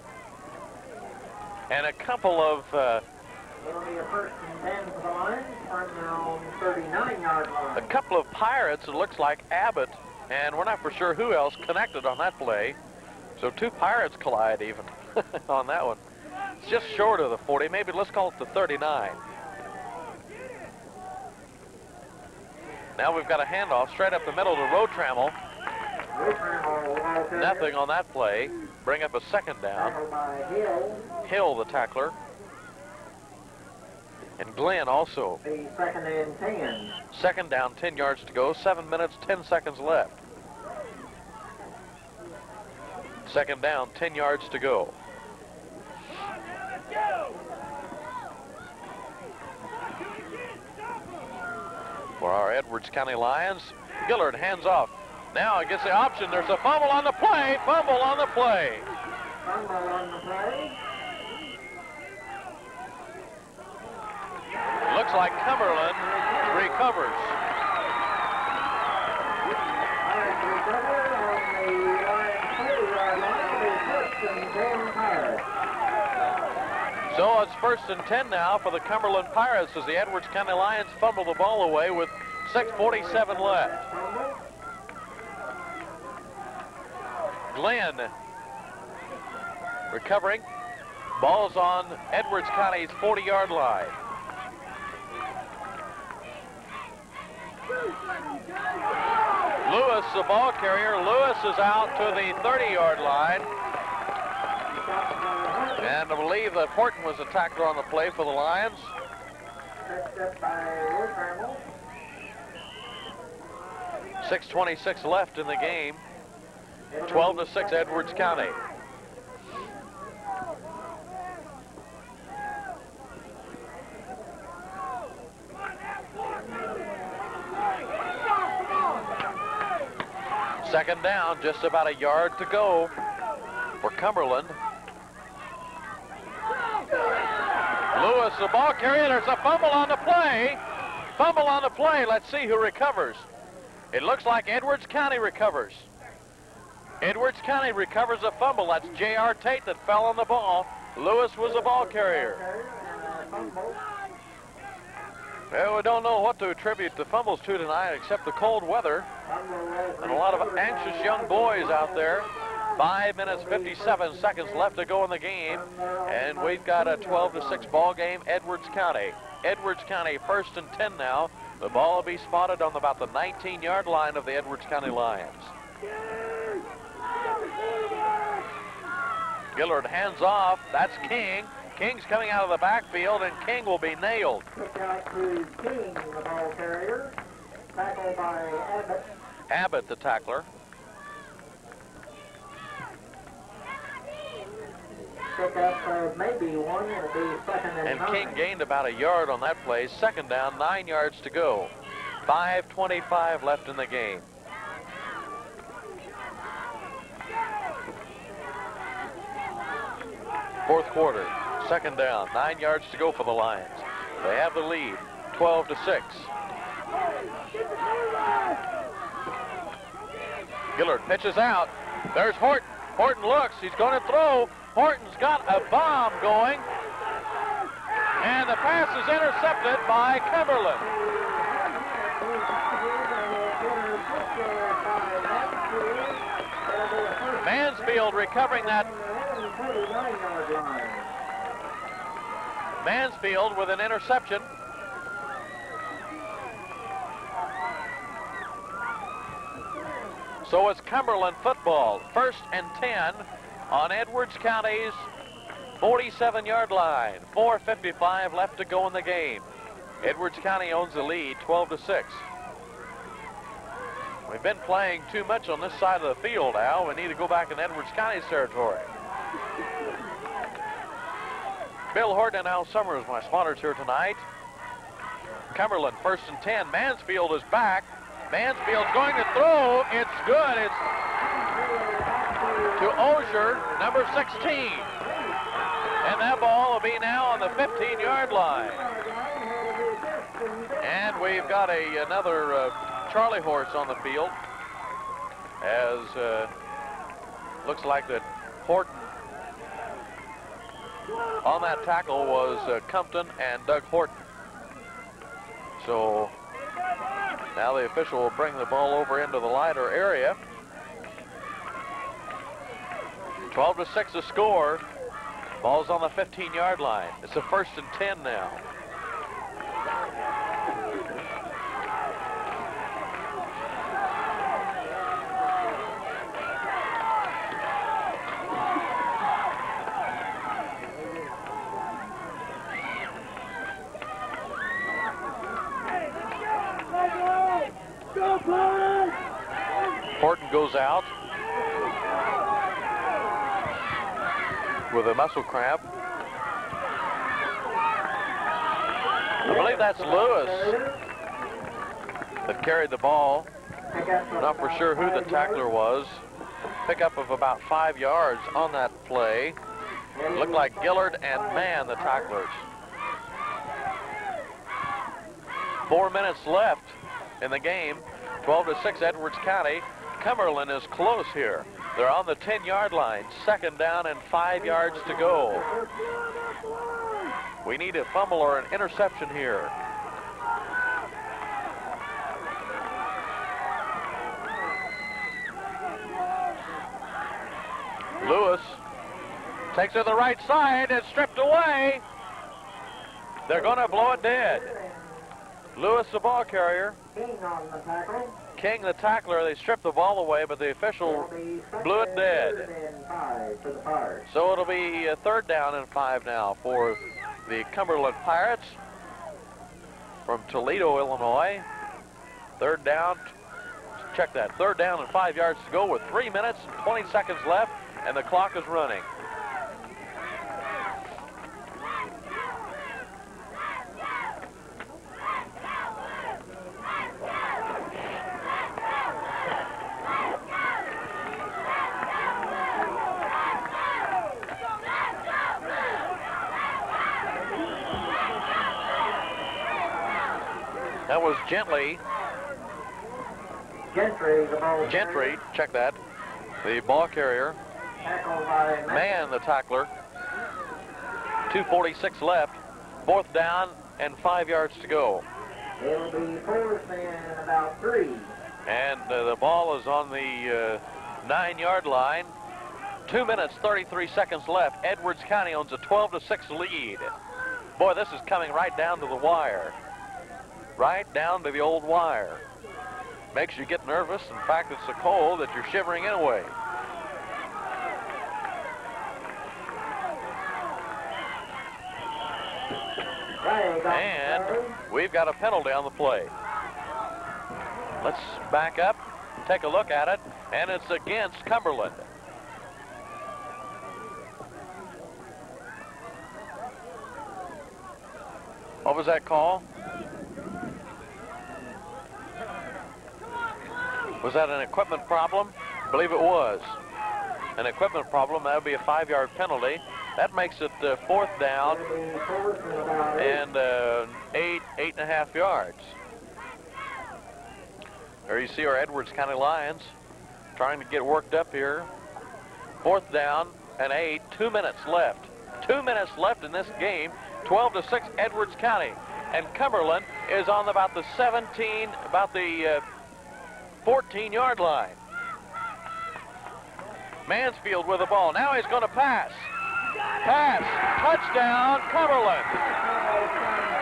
And a couple of... It'll be a 1st and 10 for the Lions from their own 39-yard line. A couple of Pirates, it looks like Abbott, and we're not for sure who else connected on that play. So 2 Pirates collide even on that one. It's just short of the 40. Maybe let's call it the 39. Now we've got a handoff straight up the middle to Rotrammel. Nothing on that play. Bring up a 2nd down. Hill, the tackler. And Glenn also. The 2nd and 10. 2nd down, 10 yards to go. 7 minutes, 10 seconds left. 2nd down, 10 yards to go. For our Edwards County Lions, Gillard hands off. Now he gets the option. There's a fumble on the play. Fumble on the play. Fumble on the play. Looks like Cumberland recovers. Recovered on the line 2. and 10 Pirates. So it's 1st and 10 now for the Cumberland Pirates as the Edwards County Lions fumble the ball away with 6:47 left. Glenn recovering. Ball's on Edwards County's 40-yard line. Lewis, the ball carrier. Lewis is out to the 30-yard line. And I believe that Horton was the tackler on the play for the Lions. 6:26 left in the game. 12-6 Edwards County. Second down, just about a yard to go for Cumberland. Lewis, the ball carrier. There's a fumble on the play. Fumble on the play. Let's see who recovers. It looks like Edwards County recovers. Edwards County recovers a fumble. That's J.R. Tate that fell on the ball. Lewis was the ball carrier. Well, we don't know what to attribute the fumbles to tonight except the cold weather and a lot of anxious young boys out there. 5 minutes, 57 seconds left to go in the game, and we've got a 12-6 ball game, Edwards County. Edwards County 1st and 10 now. The ball will be spotted on about the 19-yard line of the Edwards County Lions. Gillard hands off. That's King. King's coming out of the backfield, and King will be nailed. Kick out to King, the ball carrier. Tackled by Abbott. Abbott, the tackler. Pick up maybe one. It'll be 2nd and 9. King gained about a yard on that play. 2nd down, 9 yards to go. 5:25 left in the game. Fourth quarter, 2nd down, 9 yards to go for the Lions. They have the lead, 12-6. Gillard pitches out. There's Horton. Horton looks. He's going to throw. Horton's got a bomb going. And the pass is intercepted by Cumberland. Mansfield recovering that. Mansfield with an interception. So it's Cumberland football. 1st and 10 on Edwards County's 47-yard line. 4:55 left to go in the game. Edwards County owns the lead, 12-6. We've been playing too much on this side of the field, Al. We need to go back in Edwards County's territory. Bill Horton and Al Summers, my spotters here tonight. Cumberland, 1st and 10. Mansfield is back. Mansfield's going to throw. It's good. It's to Osier, number 16. And that ball will be now on the 15-yard line. And we've got another Charlie horse on the field, as looks like that Horton on that tackle was Compton and Doug Horton. So now the official will bring the ball over into the lighter area. 12-6 the score. Ball's on the 15-yard line. It's a 1st and 10 now. Horton goes out with a muscle cramp. I believe that's Lewis that carried the ball. Not for sure who the tackler was. Pickup of about 5 yards on that play. Looked like Gillard and Mann, the tacklers. 4 minutes left in the game. 12-6 Edwards County. Cumberland is close here. They're on the 10-yard line. 2nd down and 5 yards to go. We need a fumble or an interception here. Lewis takes it to the right side. It's stripped away. They're going to blow it dead. Lewis, the ball carrier. King on the tackle. King, the tackler. They stripped the ball away, but the official blew it dead. 3rd and 5 for the Pirates. So it'll be 3rd down and 5 now for the Cumberland Pirates from Toledo, Illinois. 3rd down. Check that. 3rd down and 5 yards to go with 3 minutes and 20 seconds left, and the clock is running. That was Gentry, the ball Gentry, check that, the ball carrier. Tackled by Man, the tackler. 2:46 left. 4th down and 5 yards to go. It'll be 4th and about 3. And the ball is on the 9-yard line. 2 minutes, 33 seconds left. Edwards County owns a 12-6 lead. Boy, this is coming right down to the wire. Right down to the old wire. Makes you get nervous. In fact, it's so cold that you're shivering anyway. And we've got a penalty on the play. Let's back up, take a look at it, and it's against Cumberland. What was that call? Was that an equipment problem? I believe it was. An equipment problem. That would be a 5-yard penalty. That makes it 4th down and 8.5 yards. There you see our Edwards County Lions trying to get worked up here. 4th down and 8. 2 minutes left. 2 minutes left in this game. 12-6 Edwards County. And Cumberland is on about the 17, about the 14-yard line. Mansfield with the ball. Now he's going to pass. Pass. Touchdown, Cumberland.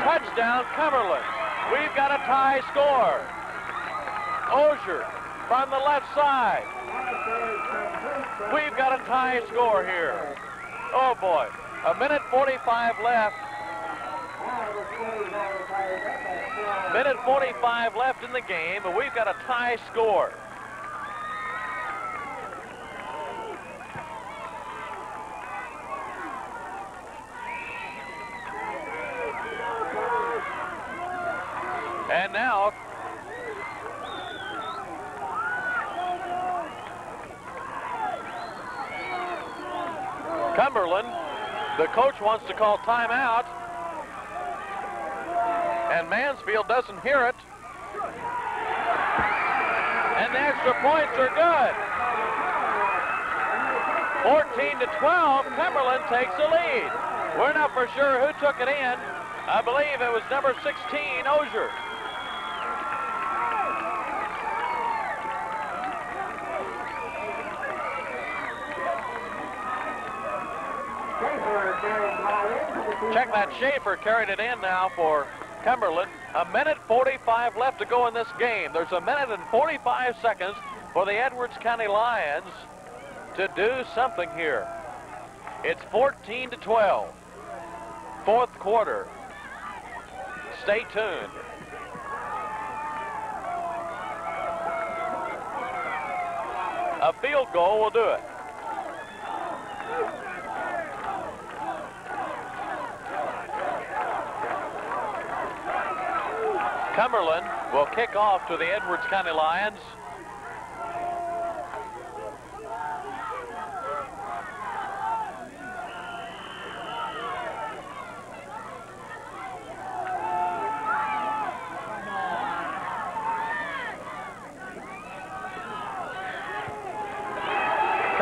Touchdown, Cumberland. We've got a tie score. Osier from the left side. We've got a tie score here. Oh, boy. 1:45 left. 1:45 left in the game, and we've got a tie score. And now, Cumberland, the coach wants to call timeout, and Mansfield doesn't hear it. And the extra points are good. 14-12, Cumberland takes the lead. We're not for sure who took it in. I believe it was number 16, Osier. Check that, Schaefer carried it in now for Cumberland. 1:45 left to go in this game. There's 1:45 for the Edwards County Lions to do something here. It's 14-12. 4th quarter. Stay tuned. A field goal will do it. Cumberland will kick off to the Edwards County Lions.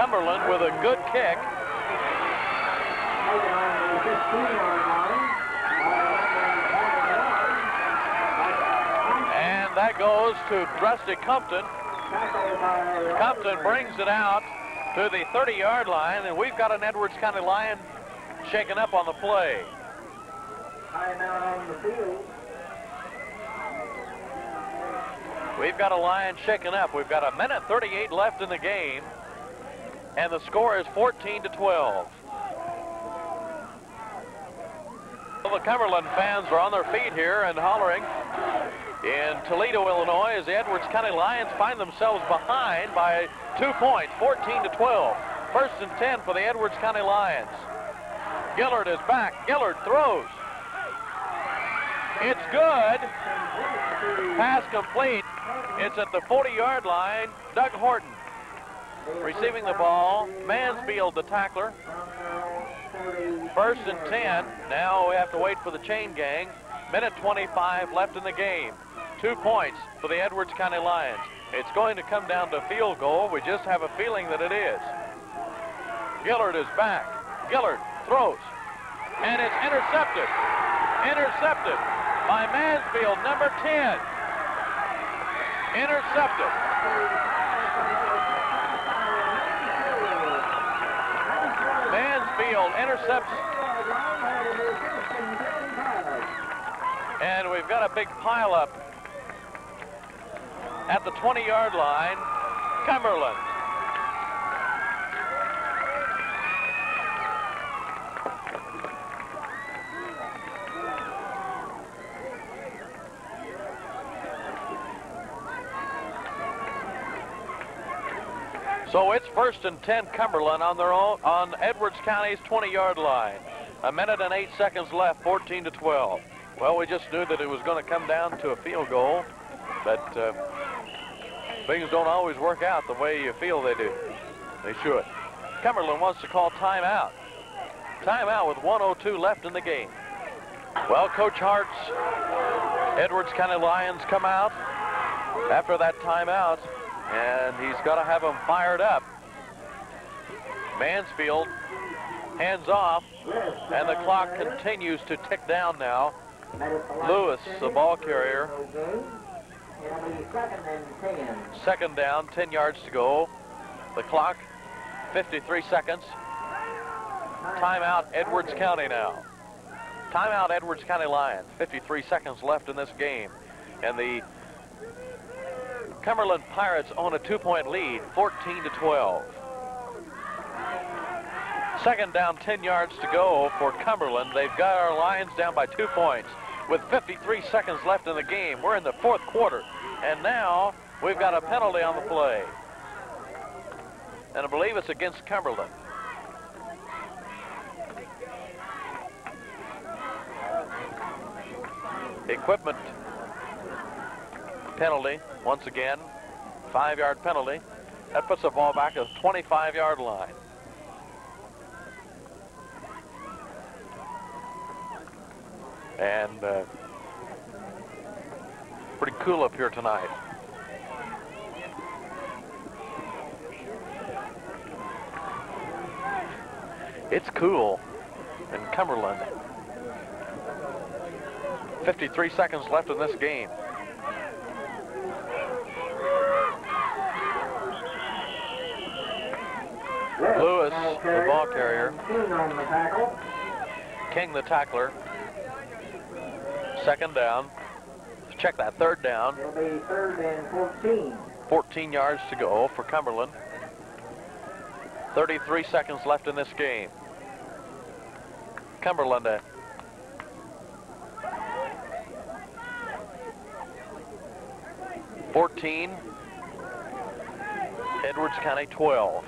Cumberland with a good kick. Taken on the 15-yard line. And that goes to Rusty Compton. Tackled by Compton brings it out to the 30-yard line, and we've got an Edwards County Lion shaken up on the play. Timeout on the field. We've got a Lion shaken up. We've got 1:38 left in the game, and the score is 14-12. Well, the Cumberland fans are on their feet here and hollering. In Toledo, Illinois, as the Edwards County Lions find themselves behind by 2 points, 14-12. First and 10 for the Edwards County Lions. Gillard is back. Gillard throws. It's good. Pass complete. It's at the 40-yard line. Doug Horton receiving the ball. Mansfield, the tackler. First and 10. Now we have to wait for the chain gang. 1:25 left in the game. 2 points for the Edwards County Lions. It's going to come down to field goal. We just have a feeling that it is. Gillard is back. Gillard throws. And it's intercepted. Intercepted by Mansfield, number 10. Intercepted. Mansfield intercepts. And we've got a big pileup at the 20-yard line. Cumberland. So it's first and 10 Cumberland on their own, on Edwards County's 20-yard line. 1:08 left, 14-12. Well, we just knew that it was going to come down to a field goal, but things don't always work out the way you feel they do. They should. Cumberland wants to call timeout. Timeout with 1:02 left in the game. Well, Coach Hart's Edwards County Lions come out after that timeout, and he's got to have them fired up. Mansfield hands off, and the clock continues to tick down now. Lewis, the ball carrier. Second down, 10 yards to go. The clock, 53 seconds. Timeout, Edwards County now. Timeout, Edwards County Lions. 53 seconds left in this game. And the Cumberland Pirates own a 2-point lead, 14-12. Second down, 10 yards to go for Cumberland. They've got our Lions down by 2 points with 53 seconds left in the game. We're in the fourth quarter, and now we've got a penalty on the play. And I believe it's against Cumberland. Equipment penalty, once again, 5-yard penalty. That puts the ball back at the 25-yard line. And pretty cool up here tonight. It's cool in Cumberland. 53 seconds left in this game. Lewis, the ball carrier. King, the tackler. Second down. Let's check that. Third down. It'll be third and 14. 14 yards to go for Cumberland. 33 seconds left in this game. Cumberland 14. Edwards County 12.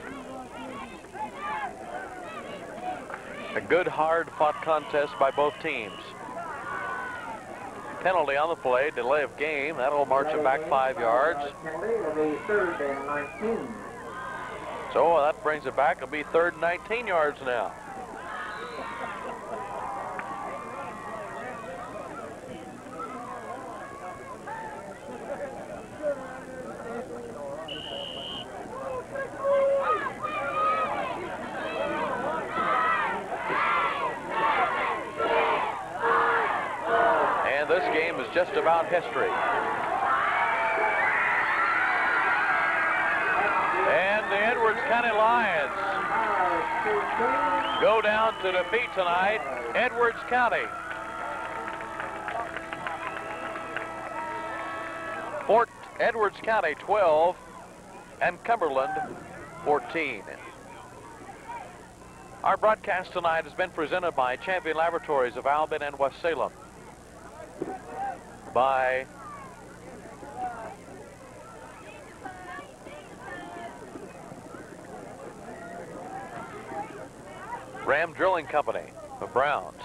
A good, hard-fought contest by both teams. Penalty on the play, delay of game. That'll march it back 5 yards. It'll be third and 19. So that brings it back. It'll be third and 19 yards now. just about history. And the Edwards County Lions go down to defeat tonight Edwards County. Fort Edwards County 12 and Cumberland 14. Our broadcast tonight has been presented by Champion Laboratories of Albin and West Salem, by Ram Drilling Company of Browns,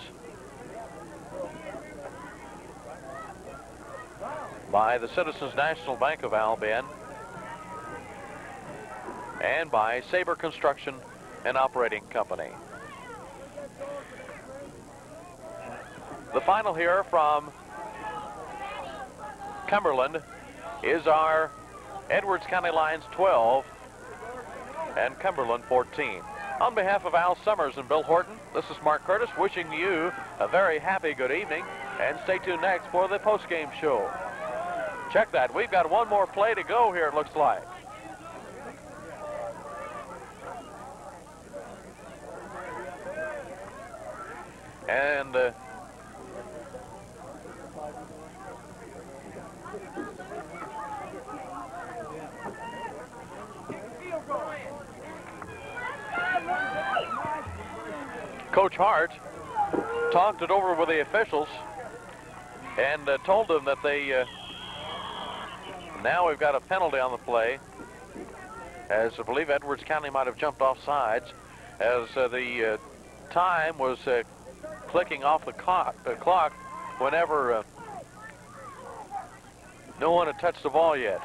by the Citizens National Bank of Albion, and by Sabre Construction and Operating Company. The final here from Cumberland is our Edwards County Lions 12 and Cumberland 14. On behalf of Al Summers and Bill Horton, this is Mark Curtis wishing you a very happy good evening, and stay tuned next for the post-game show. Check that. We've got one more play to go here, it looks like. And Coach Hart talked it over with the officials and told them that they now we've got a penalty on the play, as I believe Edwards County might have jumped off sides, as the time was clicking off the clock whenever no one had touched the ball yet.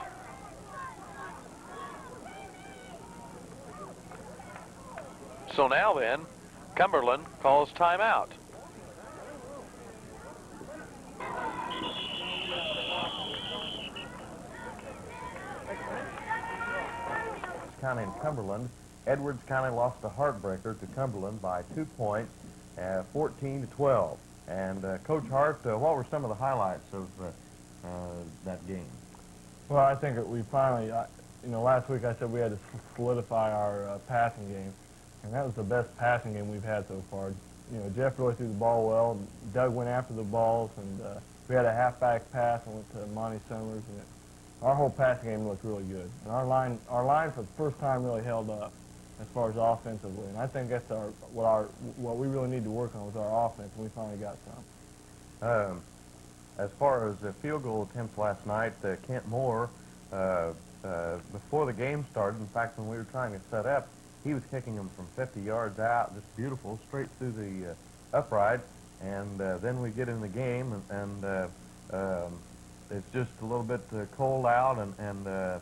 So now then, Cumberland calls timeout. County and Cumberland. Edwards County lost a heartbreaker to Cumberland by 2 points, 14-12. And Coach Hart, what were some of the highlights of that game? Well, I think that we finally, last week I said we had to solidify our passing game, and that was the best passing game we've had so far. Jeff really threw the ball well. Doug went after the balls, and we had a halfback pass and went to Monty Summers, and our whole passing game looked really good. And our line for the first time really held up as far as offensively, and I think that's what we really need to work on with our offense, and we finally got some. As far as the field goal attempts last night, Kent Moore, before the game started, in fact, when we were trying to set up, he was kicking them from 50 yards out, just beautiful, straight through the upright. And then we get in the game, and it's just a little bit cold out, and the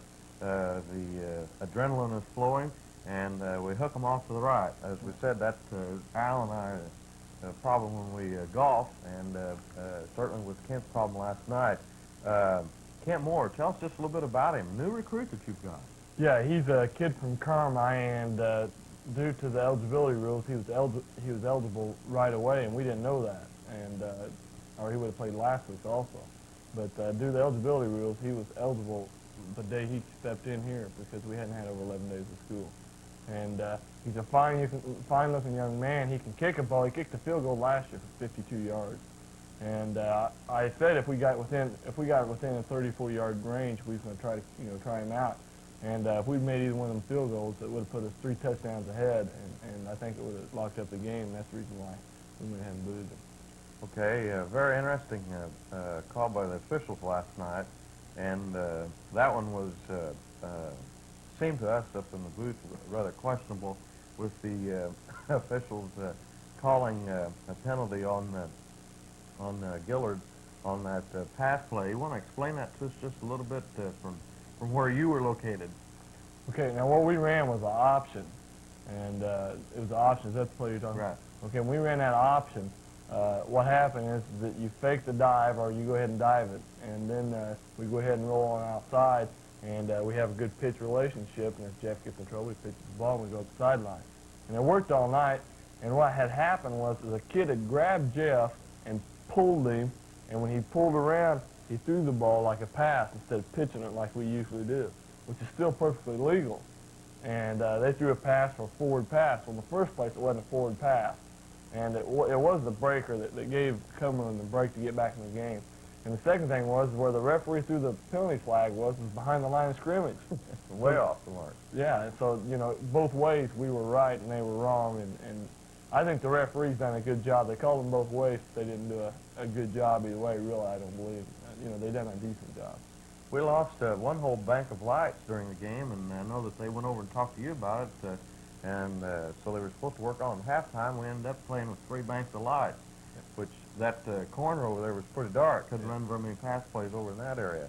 adrenaline is flowing, and we hook them off to the right. As we said, that's Al and I a problem when we golf, and certainly was Kent's problem last night. Kent Moore, tell us just a little bit about him. New recruit that you've got. Yeah, he's a kid from Carmi, and due to the eligibility rules, he was eligible right away, and we didn't know that, and or he would have played last week also. But due to the eligibility rules, he was eligible the day he stepped in here because we hadn't had over 11 days of school. And he's a fine-looking young man. He can kick a ball. He kicked a field goal last year for 52 yards. And I said if we got within a 34-yard range, we was going to try to try him out. And if we'd made either one of them field goals, it would have put us 3 touchdowns ahead, and I think it would have locked up the game. And that's the reason why we went ahead and booed him. Okay, very interesting call by the officials last night, and that one was seemed to us up in the booth rather questionable, with the officials calling a penalty on Gillard on that pass play. You want to explain that to us just a little bit from where you were located? Okay, now what we ran was an option, and it was an option. Is that the play you're talking about? Right. Okay, when we ran that option, what happened is that you fake the dive, or you go ahead and dive it, and then we go ahead and roll on outside, and we have a good pitch relationship, and if Jeff gets in trouble, we pitch the ball and we go up the sideline. And it worked all night, and what had happened was the kid had grabbed Jeff and pulled him, and when he pulled around, he threw the ball like a pass instead of pitching it like we usually do, which is still perfectly legal. And they threw a pass for a forward pass. Well, in the first place, it wasn't a forward pass. And it was the breaker that gave Cumberland the break to get back in the game. And the second thing was where the referee threw the penalty flag was behind the line of scrimmage. Way off the mark. Yeah, and so, you know, both ways we were right and they were wrong. And I think the referee's done a good job. They called them both ways. They didn't do a good job either way, really, I don't believe. You know, they done a decent job. We lost one whole bank of lights during the game, and I know that they went over and talked to you about it. So they were supposed to work on at halftime. We ended up playing with 3 banks of lights, which that corner over there was pretty dark. Couldn't run very many pass plays over in that area.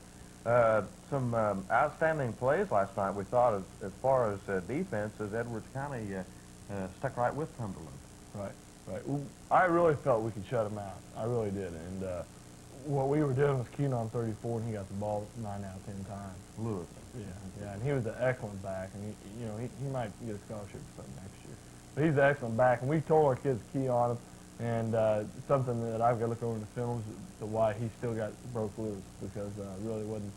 Some outstanding plays last night, we thought, as far as defense, as Edwards County stuck right with Cumberland. Right. I really felt we could shut them out. I really did. And what we were doing was keying on 34, and he got the ball 9 out of 10 times. Lewis. Yeah, and he was an excellent back, and he might get a scholarship or something next year. But he's an excellent back, and we told our kids to key on him. And something that I've got to look over in the films to why he still got broke loose, because really wasn't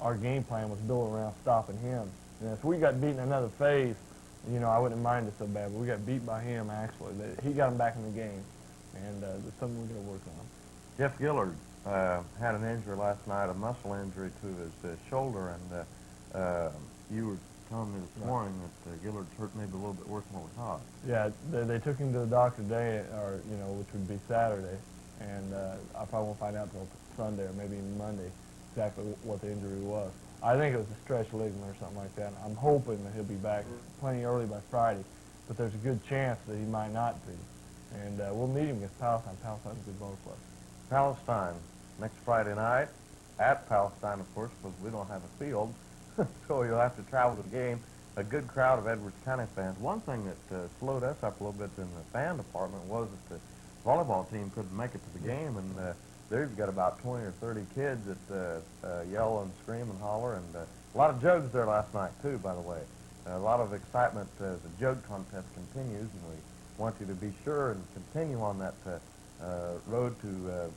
our game plan was built around stopping him. And if we got beaten another phase, you know, I wouldn't mind it so bad. But we got beat by him actually. He got him back in the game, and there's something we're going to work on. Jeff Gillard had an injury last night, a muscle injury to his shoulder, and you were telling me this morning that Gillard's hurt maybe a little bit worse than what we thought. Yeah, they took him to the doctor today, or which would be Saturday, and I probably won't find out until Sunday or maybe even Monday exactly what the injury was. I think it was a stretched ligament or something like that. I'm hoping that he'll be back plenty early by Friday, but there's a good chance that he might not be. And we'll meet him against Palestine. Palestine's a good ball club. Palestine, next Friday night, at Palestine, of course, because we don't have a field, so you'll have to travel to the game. A good crowd of Edwards County fans. One thing that slowed us up a little bit in the fan department was that the volleyball team couldn't make it to the game, and they've got about 20 or 30 kids that yell and scream and holler, and a lot of jugs there last night, too, by the way. A lot of excitement as the jug contest continues, and we want you to be sure and continue on that road to,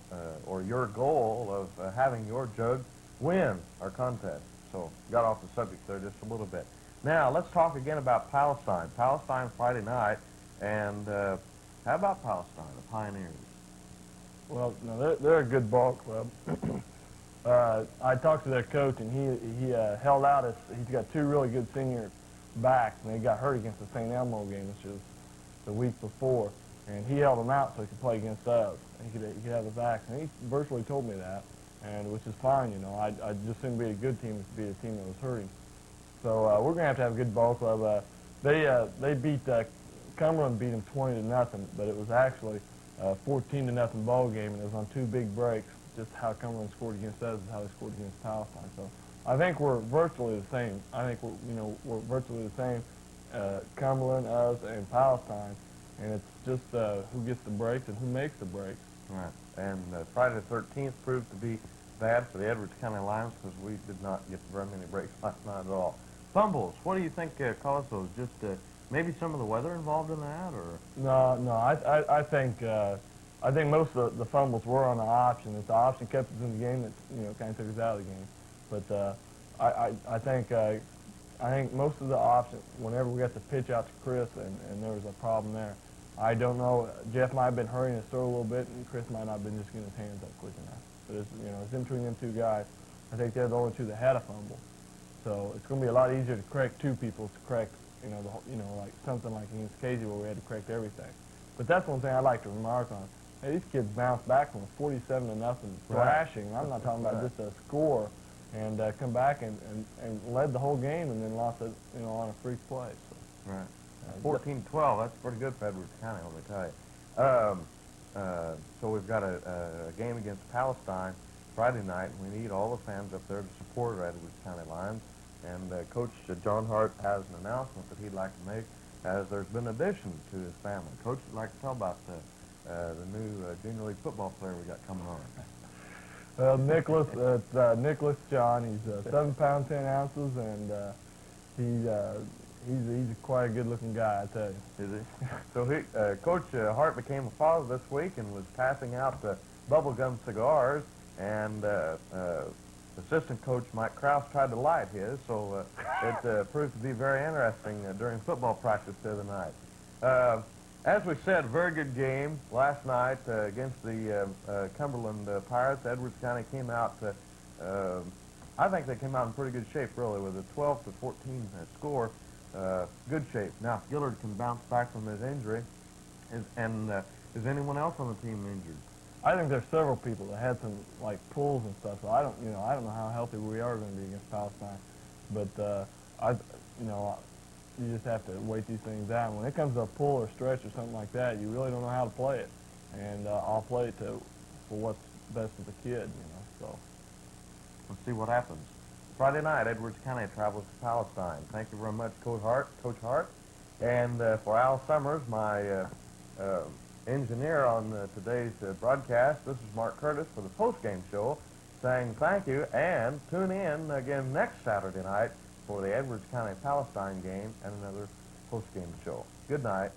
or your goal of having your jug win our contest. So got off the subject there just a little bit. Now, let's talk again about Palestine. Palestine Friday night, and how about Palestine, the Pioneers? Well, no, they're a good ball club. I talked to their coach, and he held out. He's got 2 really good senior backs, and they got hurt against the St. Elmo game, which was the week before. And he held them out so he could play against us. He could have the backs, and he virtually told me that, and which is fine, you know. I just didn't beat a good team to beat a team that was hurting. So we're going to have a good ball club. They beat Cumberland beat them 20-0, but it was actually a 14-0 ball game, and it was on 2 big breaks. Just how Cumberland scored against us is how they scored against Palestine. So I think we're virtually the same. I think we're virtually the same. Cumberland, us, and Palestine, and it's just who gets the breaks and who makes the breaks. Right. And Friday the 13th proved to be bad for the Edwards County Lions because we did not get very many breaks last night at all. Fumbles, what do you think caused those? Just maybe some of the weather involved in that, or? No. I think most of the fumbles were on the option. If the option kept us in the game, that kind of took us out of the game. But I think most of the option, whenever we got the pitch out to Chris, and there was a problem there. I don't know. Jeff might have been hurrying his throw a little bit, and Chris might not have been just getting his hands up quick enough. But it's in between them 2 guys. I think they're the only 2 that had a fumble. So it's going to be a lot easier to correct 2 people to correct, like something like against Casey where we had to correct everything. But that's one thing I'd like to remark on. Hey, these kids bounced back from a 47-0 thrashing. I'm not talking about just a score, and come back and led the whole game and then lost it, on a freak play. So. Right. 14-12, that's pretty good for Edwards County, let me tell you. So we've got a game against Palestine Friday night, and we need all the fans up there to support our Edwards County Lions. And Coach John Hart has an announcement that he'd like to make, as there's been additions to his family. Coach would like to tell about the new junior league football player we got coming on. Nicholas John. He's 7 pounds 10 ounces, and he's quite a good-looking guy, I tell you. Is he? So Coach Hart became a father this week and was passing out bubble gum cigars and assistant coach Mike Krause tried to light his, so it proved to be very interesting during football practice the other night. As we said, very good game last night against the Cumberland Pirates. Edwards County came out, I think they came out in pretty good shape, really, with a 12-14 score. Good shape. Now, Gillard can bounce back from his injury. Is anyone else on the team injured? I think there's several people that had some like pulls and stuff. So I don't know how healthy we are going to be against Palestine, but you just have to wait these things out. When it comes to a pull or stretch or something like that, you really don't know how to play it, and I'll play it for what's best for the kid, So let's see what happens. Friday night, Edwards County travels to Palestine. Thank you very much, Coach Hart, and for Al Summers, my engineer on today's broadcast. This is Mark Curtis for the postgame show, saying thank you, and tune in again next Saturday night for the Edwards County Palestine game and another postgame show. Good night.